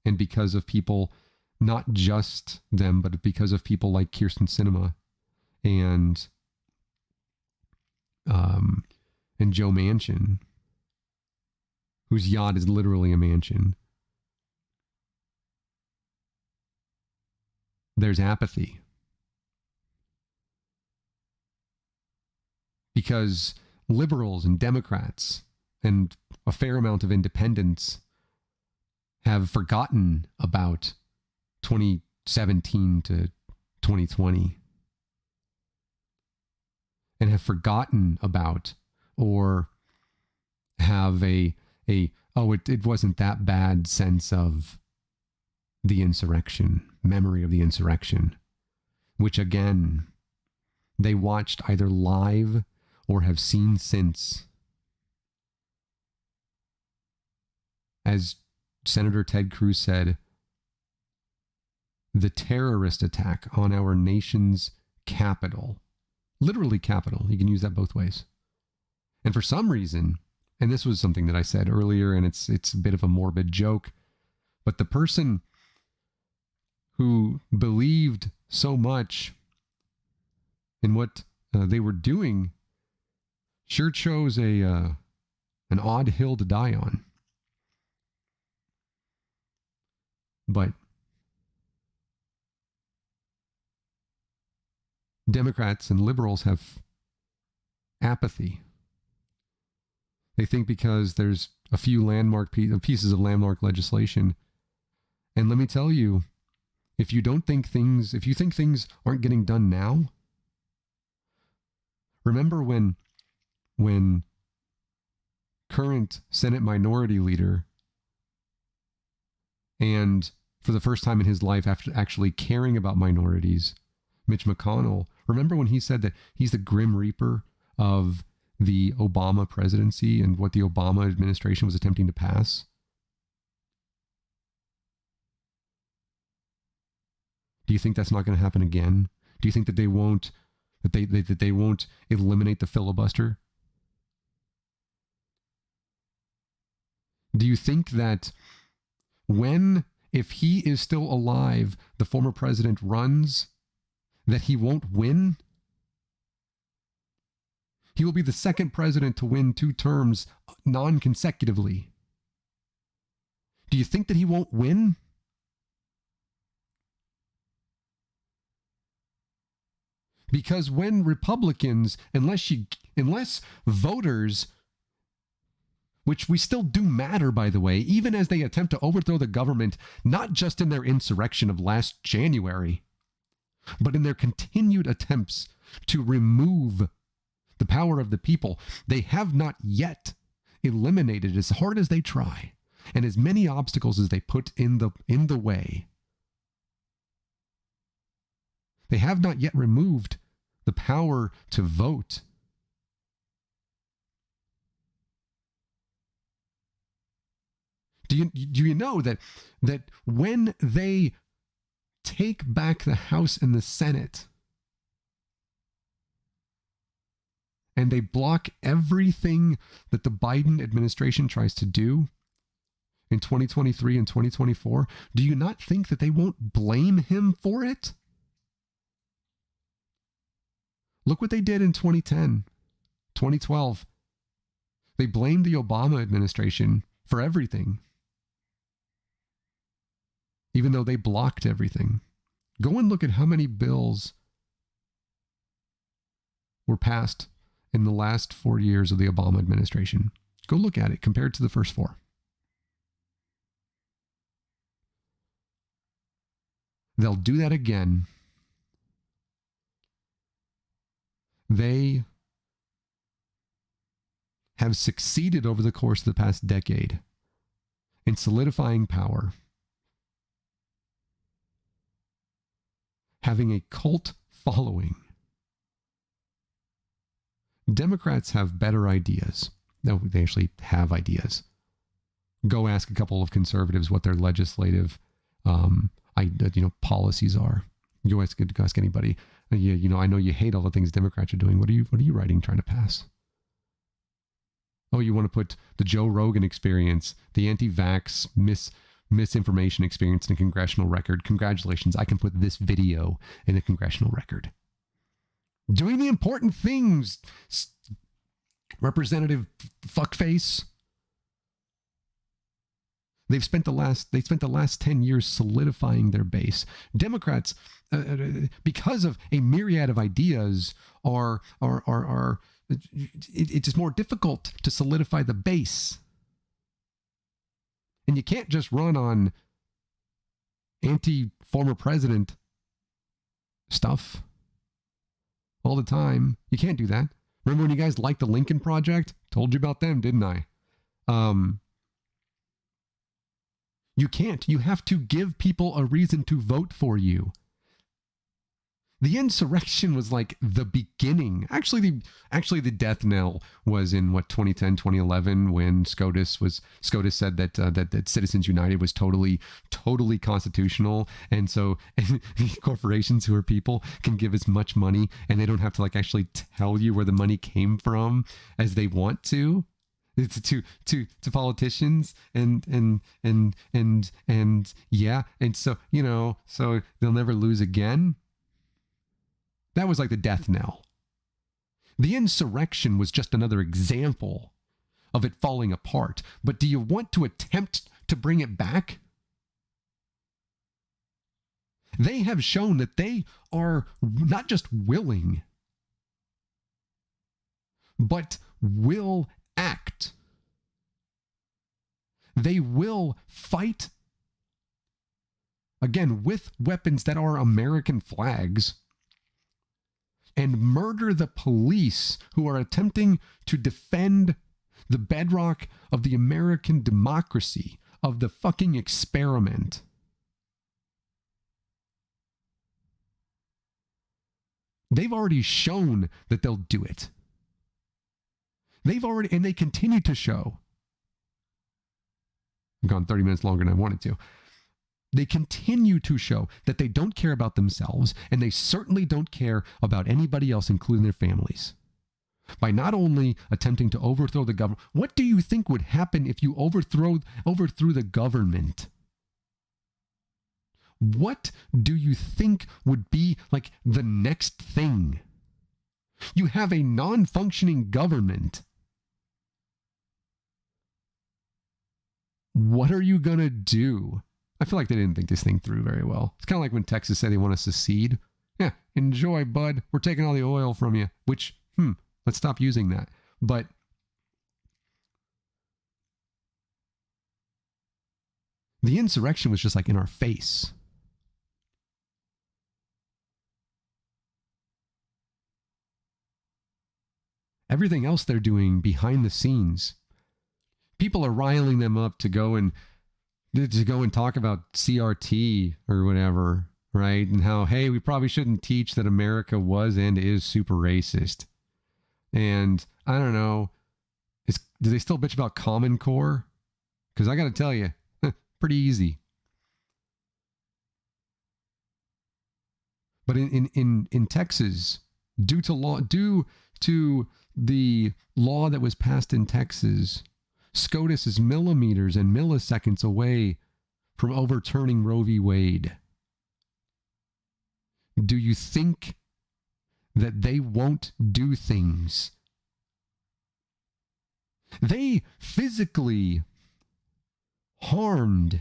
and because of people, not just them, but because of people like Kirsten Sinema and Joe Manchin, whose yacht is literally a mansion, there's apathy. Because liberals and Democrats and a fair amount of independents have forgotten about 2017 to 2020 and have forgotten about or have it wasn't that bad sense of the insurrection, memory of the insurrection, which again, they watched either live or have seen since. As Senator Ted Cruz said, the terrorist attack on our nation's capital, literally capital, you can use that both ways. And for some reason, and this was something that I said earlier, and it's a bit of a morbid joke, but the person who believed so much in what they were doing sure chose an odd hill to die on. But Democrats and liberals have apathy. They think because there's a few pieces of landmark legislation, and let me tell you, if you think things aren't getting done now, remember when current Senate Minority Leader, and for the first time in his life after actually caring about minorities, Mitch McConnell, remember when he said that he's the Grim Reaper of the Obama presidency and what the Obama administration was attempting to pass? Do you think that's not going to happen again? Do you think that they won't eliminate the filibuster? Do you think that if he is still alive, the former president runs, that he won't win? He will be the second president to win 2 terms non-consecutively. Do you think that he won't win? Because when Republicans, unless voters, which we still do matter, by the way, even as they attempt to overthrow the government, not just in their insurrection of last January, but in their continued attempts to remove the power of the people, they have not yet eliminated, as hard as they try, and as many obstacles as they put in the way. They have not yet removed the power to vote. Do you know that when they take back the House and the Senate and they block everything that the Biden administration tries to do in 2023 and 2024, do you not think that they won't blame him for it? Look what they did in 2010, 2012. They blamed the Obama administration for everything, even though they blocked everything. Go and look at how many bills were passed in the last 4 years of the Obama administration. Go look at it compared to the first 4. They'll do that again. They have succeeded over the course of the past decade in solidifying power, having a cult following. Democrats have better ideas. No, they actually have ideas. Go ask a couple of conservatives what their legislative policies are. Go ask anybody. I know you hate all the things Democrats are doing. What are you writing, trying to pass? Oh, you want to put the Joe Rogan experience, the anti-vax misinformation experience in a congressional record. Congratulations, I can put this video in a congressional record. Doing the important things, Representative Fuckface. They spent the last 10 years solidifying their base. Democrats, because of a myriad of ideas, it's just more difficult to solidify the base. And you can't just run on anti-former president stuff all the time. You can't do that. Remember when you guys liked the Lincoln Project? Told you about them, didn't I? You can't. You have to give people a reason to vote for you. The insurrection was like the beginning. Actually, the death knell was in 2010, 2011, when SCOTUS said that Citizens United was totally constitutional, and so corporations who are people can give as much money, and they don't have to actually tell you where the money came from as they want to. To politicians and yeah, and so so they'll never lose again. That was like the death knell. The insurrection was just another example of it falling apart. But do you want to attempt to bring it back? They have shown that they are not just willing, but will act. They will fight, again, with weapons that are American flags, and murder the police who are attempting to defend the bedrock of the American democracy, of the fucking experiment. They've already shown that they'll do it. They've already, and they continue to show. I've gone 30 minutes longer than I wanted to. They continue to show that they don't care about themselves, and they certainly don't care about anybody else, including their families. By not only attempting to overthrow the government, what do you think would happen if you overthrew the government? What do you think would be like the next thing? You have a non-functioning government. What are you going to do? I feel like they didn't think this thing through very well. It's kind of like when Texas said they want to secede. Yeah, enjoy, bud. We're taking all the oil from you, which, let's stop using that. But the insurrection was just like in our face. Everything else they're doing behind the scenes, people are riling them up to go and talk about CRT or whatever, right? And how, hey, we probably shouldn't teach that America was and is super racist. And I don't know, do they still bitch about Common Core? Because I got to tell you, pretty easy. But in Texas, due to the law that was passed in Texas, SCOTUS is millimeters and milliseconds away from overturning Roe v. Wade. Do you think that they won't do things? They physically harmed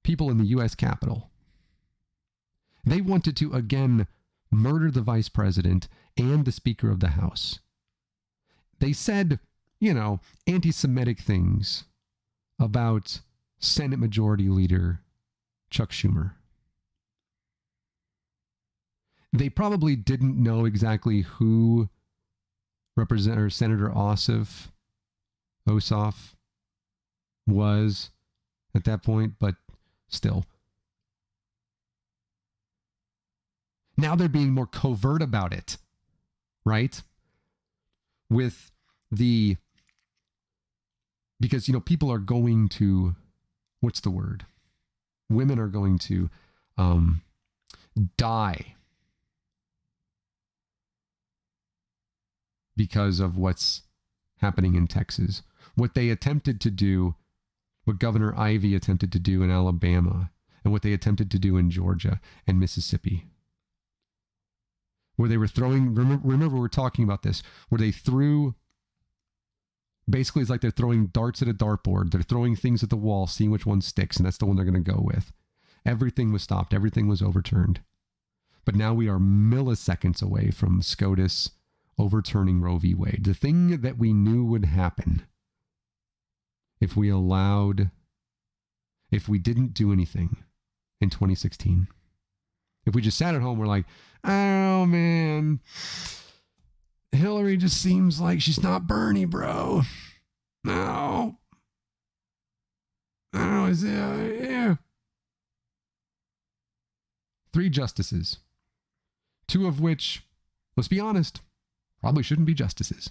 people in the U.S. Capitol. They wanted to, again, murder the vice president and the Speaker of the House. They said, anti-Semitic things about Senate Majority Leader Chuck Schumer. They probably didn't know exactly who Senator Ossoff was at that point, but still. Now they're being more covert about it, right? Because, people are going to, what's the word? Women are going to die because of what's happening in Texas. What they attempted to do, what Governor Ivey attempted to do in Alabama, and what they attempted to do in Georgia and Mississippi. Where they were throwing, remember we were talking about this, where they threw, basically it's like they're throwing darts at a dartboard. They're throwing things at the wall, seeing which one sticks, and that's the one they're going to go with. Everything was stopped. Everything was overturned. But now we are milliseconds away from SCOTUS overturning Roe v. Wade. The thing that we knew would happen if we didn't do anything in 2016. If we just sat at home, we're like, oh man, Hillary just seems like she's not Bernie, bro. No. Oh, is it? Yeah. 3 justices, 2 of which, let's be honest, probably shouldn't be justices.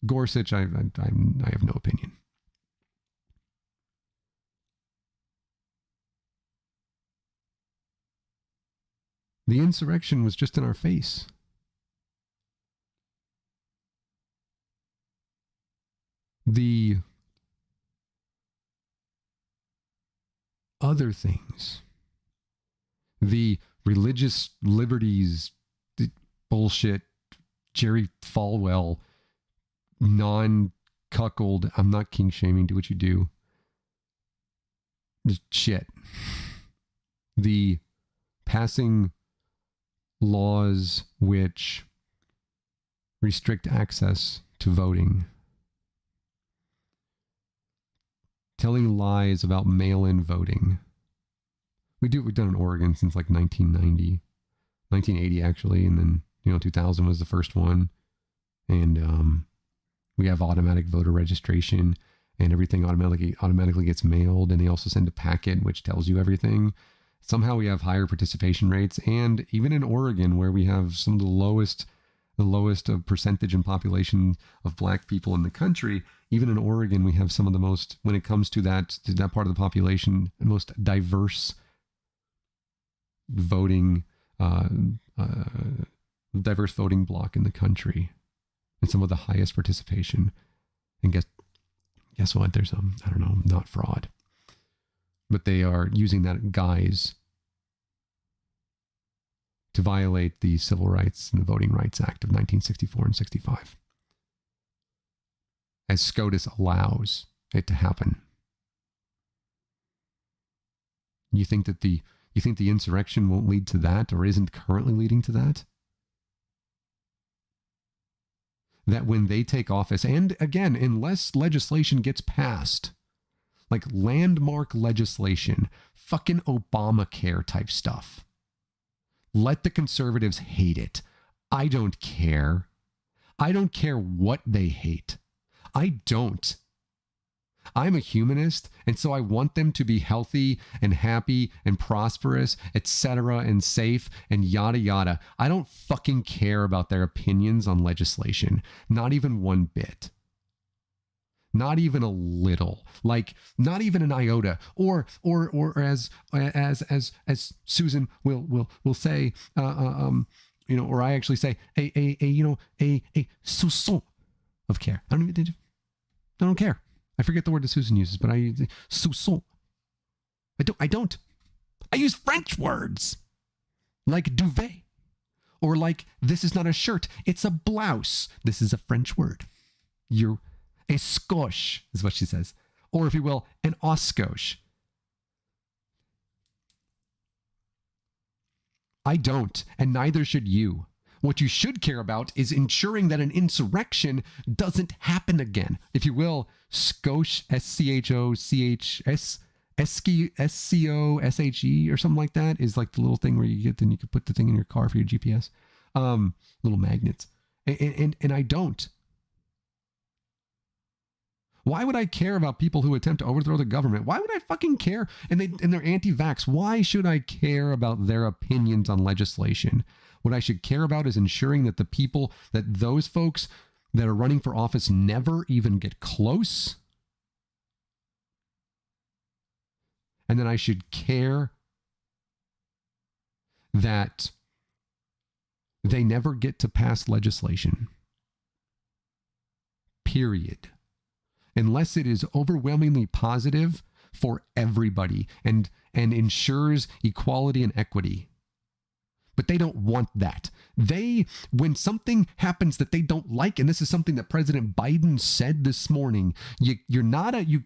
Gorsuch, I have no opinion. The insurrection was just in our face. The other things, the religious liberties, the bullshit, Jerry Falwell, non-cuckold, I'm not king shaming, do what you do. Just shit. The passing laws which restrict access to voting. Telling lies about mail-in voting. We've done in Oregon since like 1980 actually, and then 2000 was the first one, and we have automatic voter registration, and everything automatically gets mailed, and they also send a packet which tells you everything, somehow we have higher participation rates. And even in Oregon, where we have some of the lowest of percentage in population of black people in the country, even in Oregon, we have some of the most, when it comes to that part of the population, the most diverse voting bloc in the country, and some of the highest participation. And guess what? There's I don't know, not fraud, but they are using that guise to violate the Civil Rights and the Voting Rights Act of 1964 and 65, as SCOTUS allows it to happen. You think the insurrection won't lead to that, or isn't currently leading to that? That when they take office, and again, unless legislation gets passed, like landmark legislation, fucking Obamacare type stuff, let the conservatives hate it. I don't care. I don't care what they hate. I don't. I'm a humanist, and so I want them to be healthy and happy and prosperous, etc., and safe and yada yada. I don't fucking care about their opinions on legislation. Not even one bit. Not even a little. Like, not even an iota. Or as Susan will say, or I actually say, a soupçon of care. I don't care. I forget the word that Susan uses, but soupçon. I don't. I use French words like duvet, or like this is not a shirt, it's a blouse. This is a French word. You're a scotch is what she says, or if you will, an oscoche. I don't, and neither should you. What you should care about is ensuring that an insurrection doesn't happen again. If you will, Scosh, SCHOCHS, SCOSHE or something like that is like the little thing where you can put the thing in your car for your GPS. Little magnets. And I don't. Why would I care about people who attempt to overthrow the government? Why would I fucking care? And they're anti-vax. Why should I care about their opinions on legislation? What I should care about is ensuring that those folks that are running for office never even get close. And then I should care that they never get to pass legislation. Period. Unless it is overwhelmingly positive for everybody and ensures equality and equity. But they don't want that. When something happens that they don't like, and this is something that President Biden said this morning, you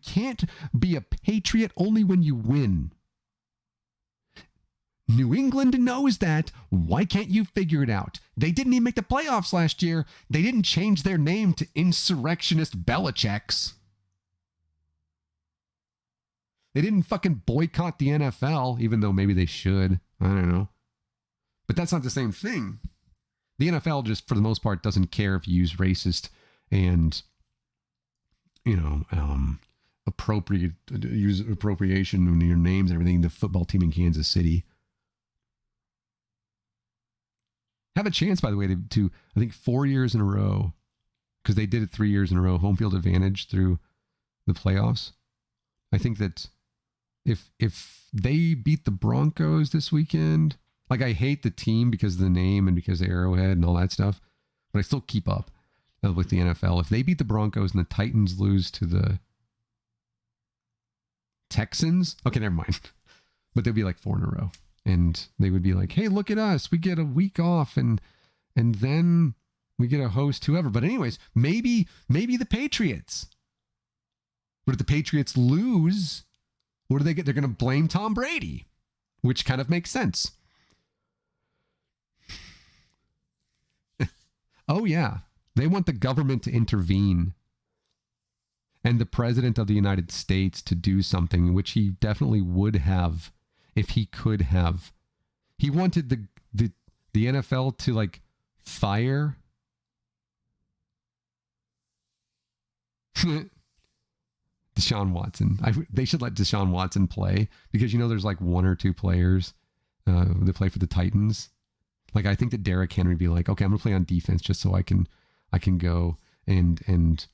can't be a patriot only when you win. New England knows that. Why can't you figure it out? They didn't even make the playoffs last year. They didn't change their name to insurrectionist Belichick's. They didn't fucking boycott the NFL, even though maybe they should. I don't know. But that's not the same thing. The NFL just, for the most part, doesn't care if you use racist and, use appropriation in your names and everything. The football team in Kansas City have a chance, by the way, to I think 4 years in a row, because they did it 3 years in a row, home field advantage through the playoffs. I think that if they beat the Broncos this weekend. Like, I hate the team because of the name and because of Arrowhead and all that stuff, but I still keep up with the NFL. If they beat the Broncos and the Titans lose to the Texans, okay, never mind. But they'd be like 4 in a row. And they would be like, hey, look at us. We get a week off and then we get to host whoever. But anyways, maybe the Patriots. But if the Patriots lose, what do they get? They're going to blame Tom Brady, which kind of makes sense. Oh, yeah. They want the government to intervene and the president of the United States to do something, which he definitely would have if he could have. He wanted the NFL to, like, fire Deshaun Watson. They should let Deshaun Watson play because, you know, there's like one or two players that play for the Titans. Like, I think that Derrick Henry would be like, okay, I'm gonna play on defense just so I can go and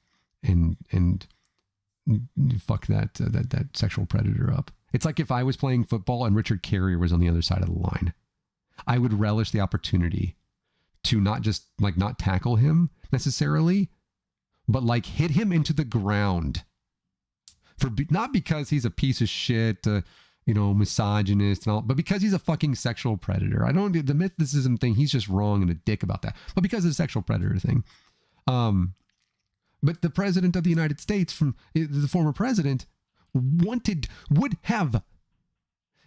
fuck that sexual predator up. It's like if I was playing football and Richard Carrier was on the other side of the line. I would relish the opportunity to not just like not tackle him necessarily, but like hit him into the ground not because he's a piece of shit, misogynist and all, but because he's a fucking sexual predator. I don't do the mythicism thing. He's just wrong and a dick about that, but because of the sexual predator thing. But the president of the United States, from the former president, would have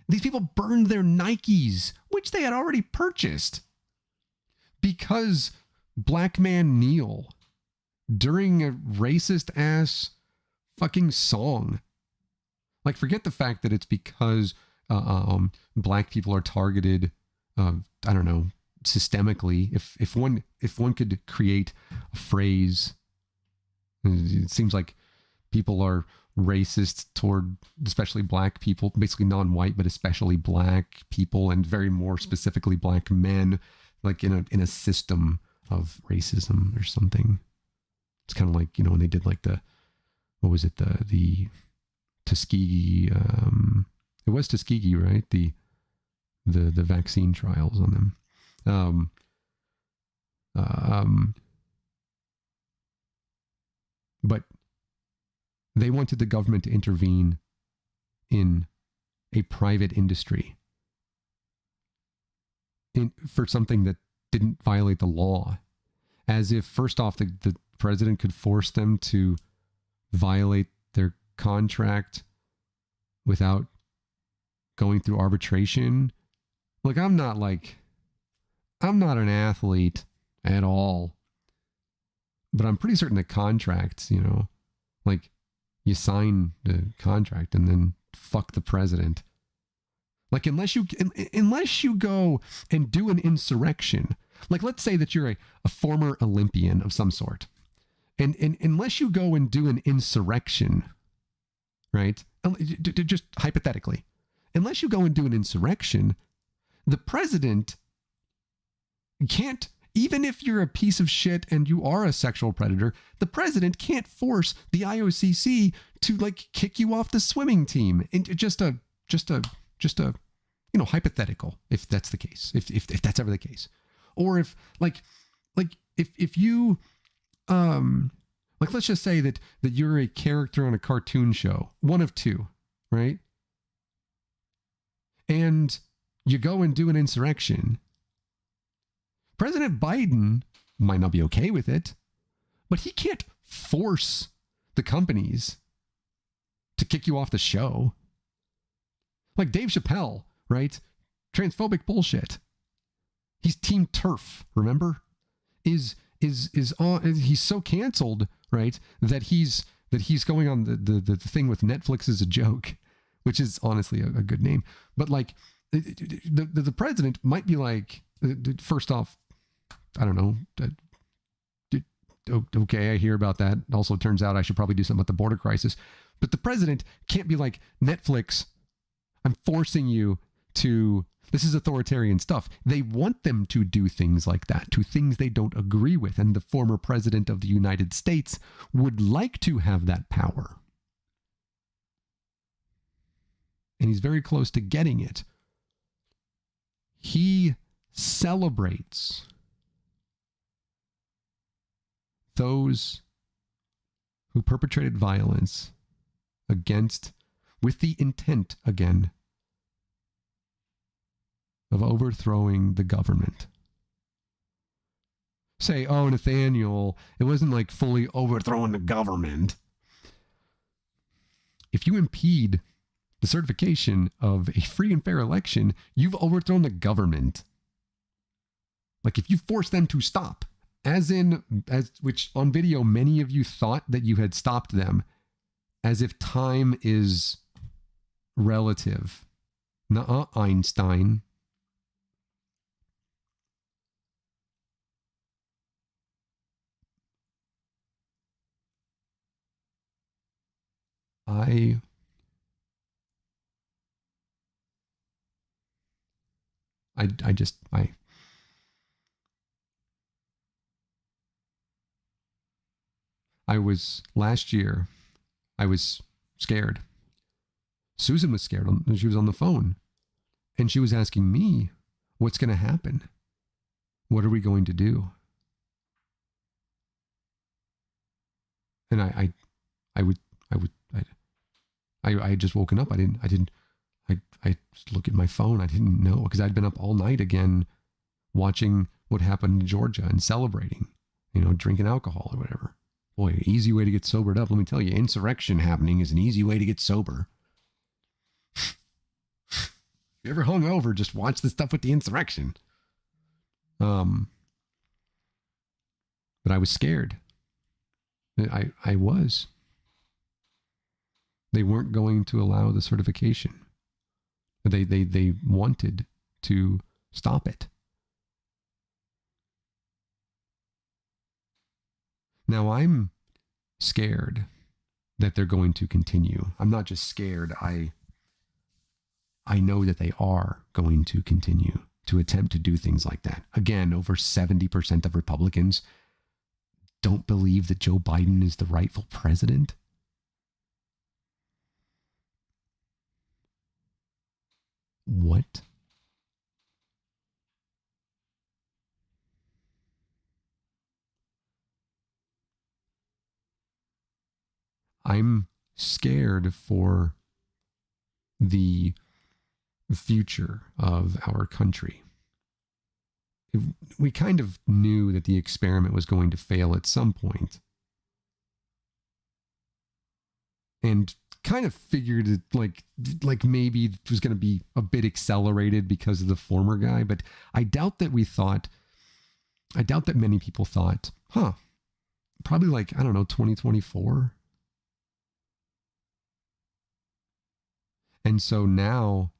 these people burned their Nikes, which they had already purchased, because Black Man Kneel during a racist ass fucking song. Like, forget the fact that it's because black people are targeted, I don't know, systemically. If one could create a phrase, it seems like people are racist toward especially black people, basically non-white, but especially black people, and very more specifically black men, like in a system of racism or something. It's kind of like, when they did like the Tuskegee, it was Tuskegee, right? The vaccine trials on them. But they wanted the government to intervene in a private industry for something that didn't violate the law. As if, first off, the president could force them to violate their contract without going through arbitration. Look, I'm not an athlete at all, but I'm pretty certain that contracts, like, you sign the contract and then fuck the president. Like, unless you go and do an insurrection, like, let's say that you're a former Olympian of some sort, and unless you go and do an insurrection, right? Just hypothetically, unless you go and do an insurrection, the president can't, even if you're a piece of shit and you are a sexual predator, the president can't force the IOCC to like kick you off the swimming team. And just a hypothetical, if that's the case, if that's ever the case, or if if you let's just say that you're a character on a cartoon show, one of two, right? And you go and do an insurrection. President Biden might not be okay with it, but he can't force the companies to kick you off the show. Like Dave Chappelle, right? Transphobic bullshit. He's Team TERF, remember? Is on, he's so canceled, right? That he's going on the thing with Netflix as a joke, which is honestly a good name. But like the president might be like, first off, I don't know. Okay, I hear about that. Also, turns out I should probably do something about the border crisis. But the president can't be like, Netflix, I'm forcing you to, this is authoritarian stuff. They want them to do things like that, to things they don't agree with. And the former president of the United States would like to have that power. And he's very close to getting it. He celebrates those who perpetrated violence with the intent, again, of overthrowing the government. Say, oh, Nathaniel, it wasn't like fully overthrowing the government. If you impede the certification of a free and fair election, you've overthrown the government. Like, if you force them to stop, which on video, many of you thought that you had stopped them, as if time is relative. Nuh-uh, Einstein. I just I was last year, I was scared. Susan was scared. She was on the phone and she was asking me, what's going to happen? What are we going to do? And I had just woken up. I just look at my phone. I didn't know because I'd been up all night again watching what happened in Georgia and celebrating, drinking alcohol or whatever. Boy, easy way to get sobered up. Let me tell you, insurrection happening is an easy way to get sober. If you ever hung over, just watch the stuff with the insurrection. But I was scared. I was. They weren't going to allow the certification. They wanted to stop it. Now I'm scared that they're going to continue. I'm not just scared. I know that they are going to continue to attempt to do things like that. Again, over 70% of Republicans don't believe that Joe Biden is the rightful president. What? I'm scared for the future of our country. We kind of knew that the experiment was going to fail at some point. And kind of figured it like maybe it was going to be a bit accelerated because of the former guy, but I doubt that many people thought, probably 2024. And so now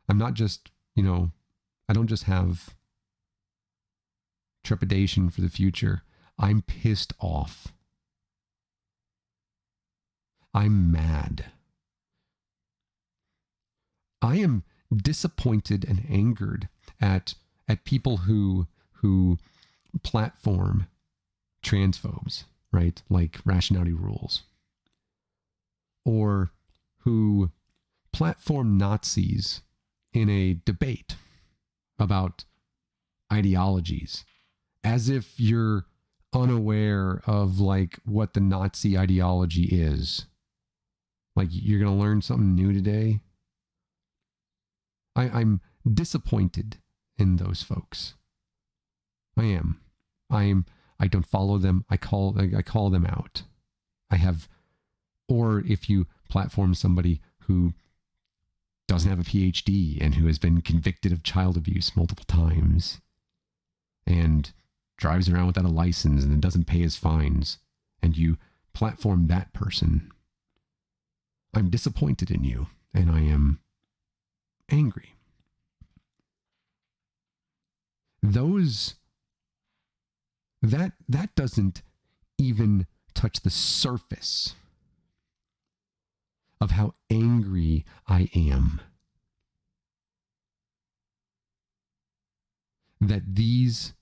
I'm not just, I don't just have trepidation for the future. I'm pissed off. I'm mad. I am disappointed and angered at people who platform transphobes, right? Like Rationality Rules. Or who platform Nazis in a debate about ideologies as if you're unaware of what the Nazi ideology is. Like you're going to learn something new today. I'm disappointed in those folks. I am. I don't follow them. I call them out. Or if you platform somebody who doesn't have a PhD and who has been convicted of child abuse multiple times and drives around without a license and doesn't pay his fines, and you platform that person, I'm disappointed in you and I am angry. That doesn't even touch the surface of how angry I am that these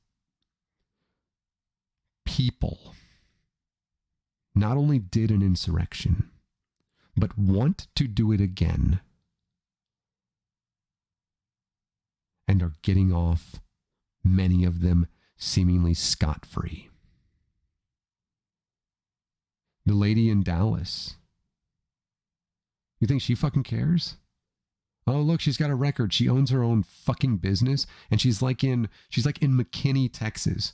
people not only did an insurrection, but want to do it again and are getting off, many of them seemingly scot-free. The lady in Dallas, you think she fucking cares? Oh, look, she's got a record. She owns her own fucking business, and she's like in McKinney, Texas,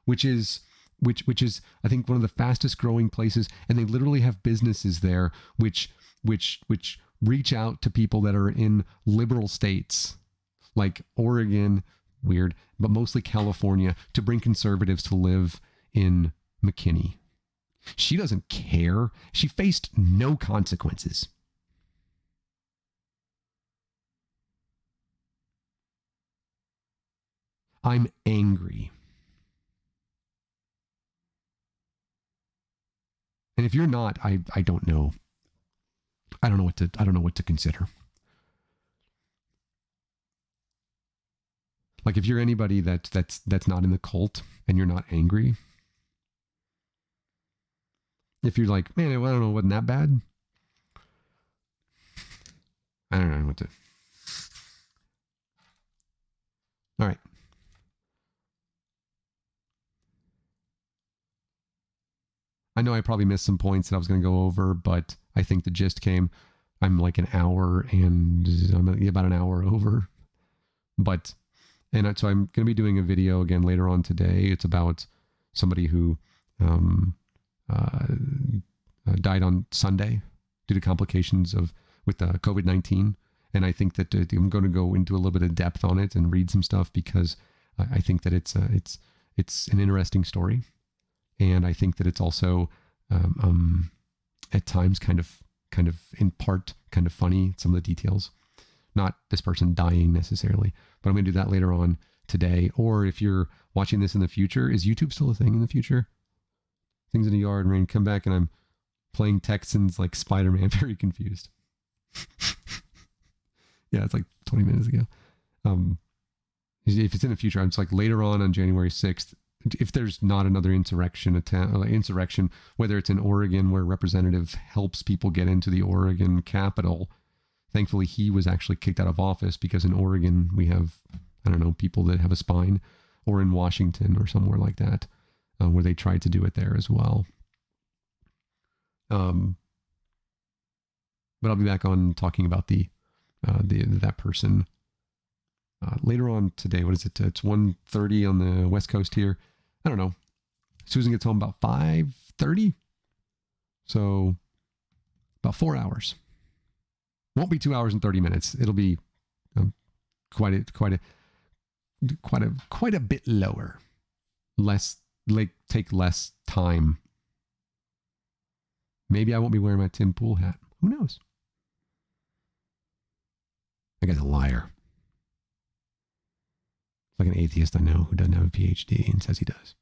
which is I think one of the fastest growing places, and they literally have businesses there which reach out to people that are in liberal states like Oregon, weird, but mostly California, to bring conservatives to live in McKinney. She doesn't care. She faced no consequences. I'm angry. And if you're not, I don't know. I don't know what to consider. Like if you're anybody that's not in the cult and you're not angry, if you're like, man, I don't know, wasn't that bad? I don't know what to. All right. I know I probably missed some points that I was going to go over, but I think the gist came. I'm like an hour and I'm about an hour over. So I'm going to be doing a video again later on today. It's about somebody who died on Sunday due to complications with COVID-19. And I think that I'm going to go into a little bit of depth on it and read some stuff because I think that it's an interesting story. And I think that it's also at times kind of in part kind of funny, some of the details. Not this person dying necessarily, but I'm going to do that later on today. Or if you're watching this in the future, is YouTube still a thing in the future? Things in the yard, rain, come back, and I'm playing Texans like Spider-Man, very confused. Yeah, it's like 20 minutes ago. If it's in the future, it's like later on January 6th, if there's not another insurrection, whether it's in Oregon where a representative helps people get into the Oregon Capitol. Thankfully, he was actually kicked out of office because in Oregon, we have, I don't know, people that have a spine, or in Washington or somewhere like that, where they tried to do it there as well. But I'll be back on talking about that person later on today. What is it? It's 1:30 on the West Coast here. I don't know. Susan gets home about 5:30. So about 4 hours. Won't be 2 hours and 30 minutes. It'll be quite a bit lower. Take less time. Maybe I won't be wearing my Tim Pool hat. Who knows? That guy's a liar. Like an atheist I know who doesn't have a PhD and says he does.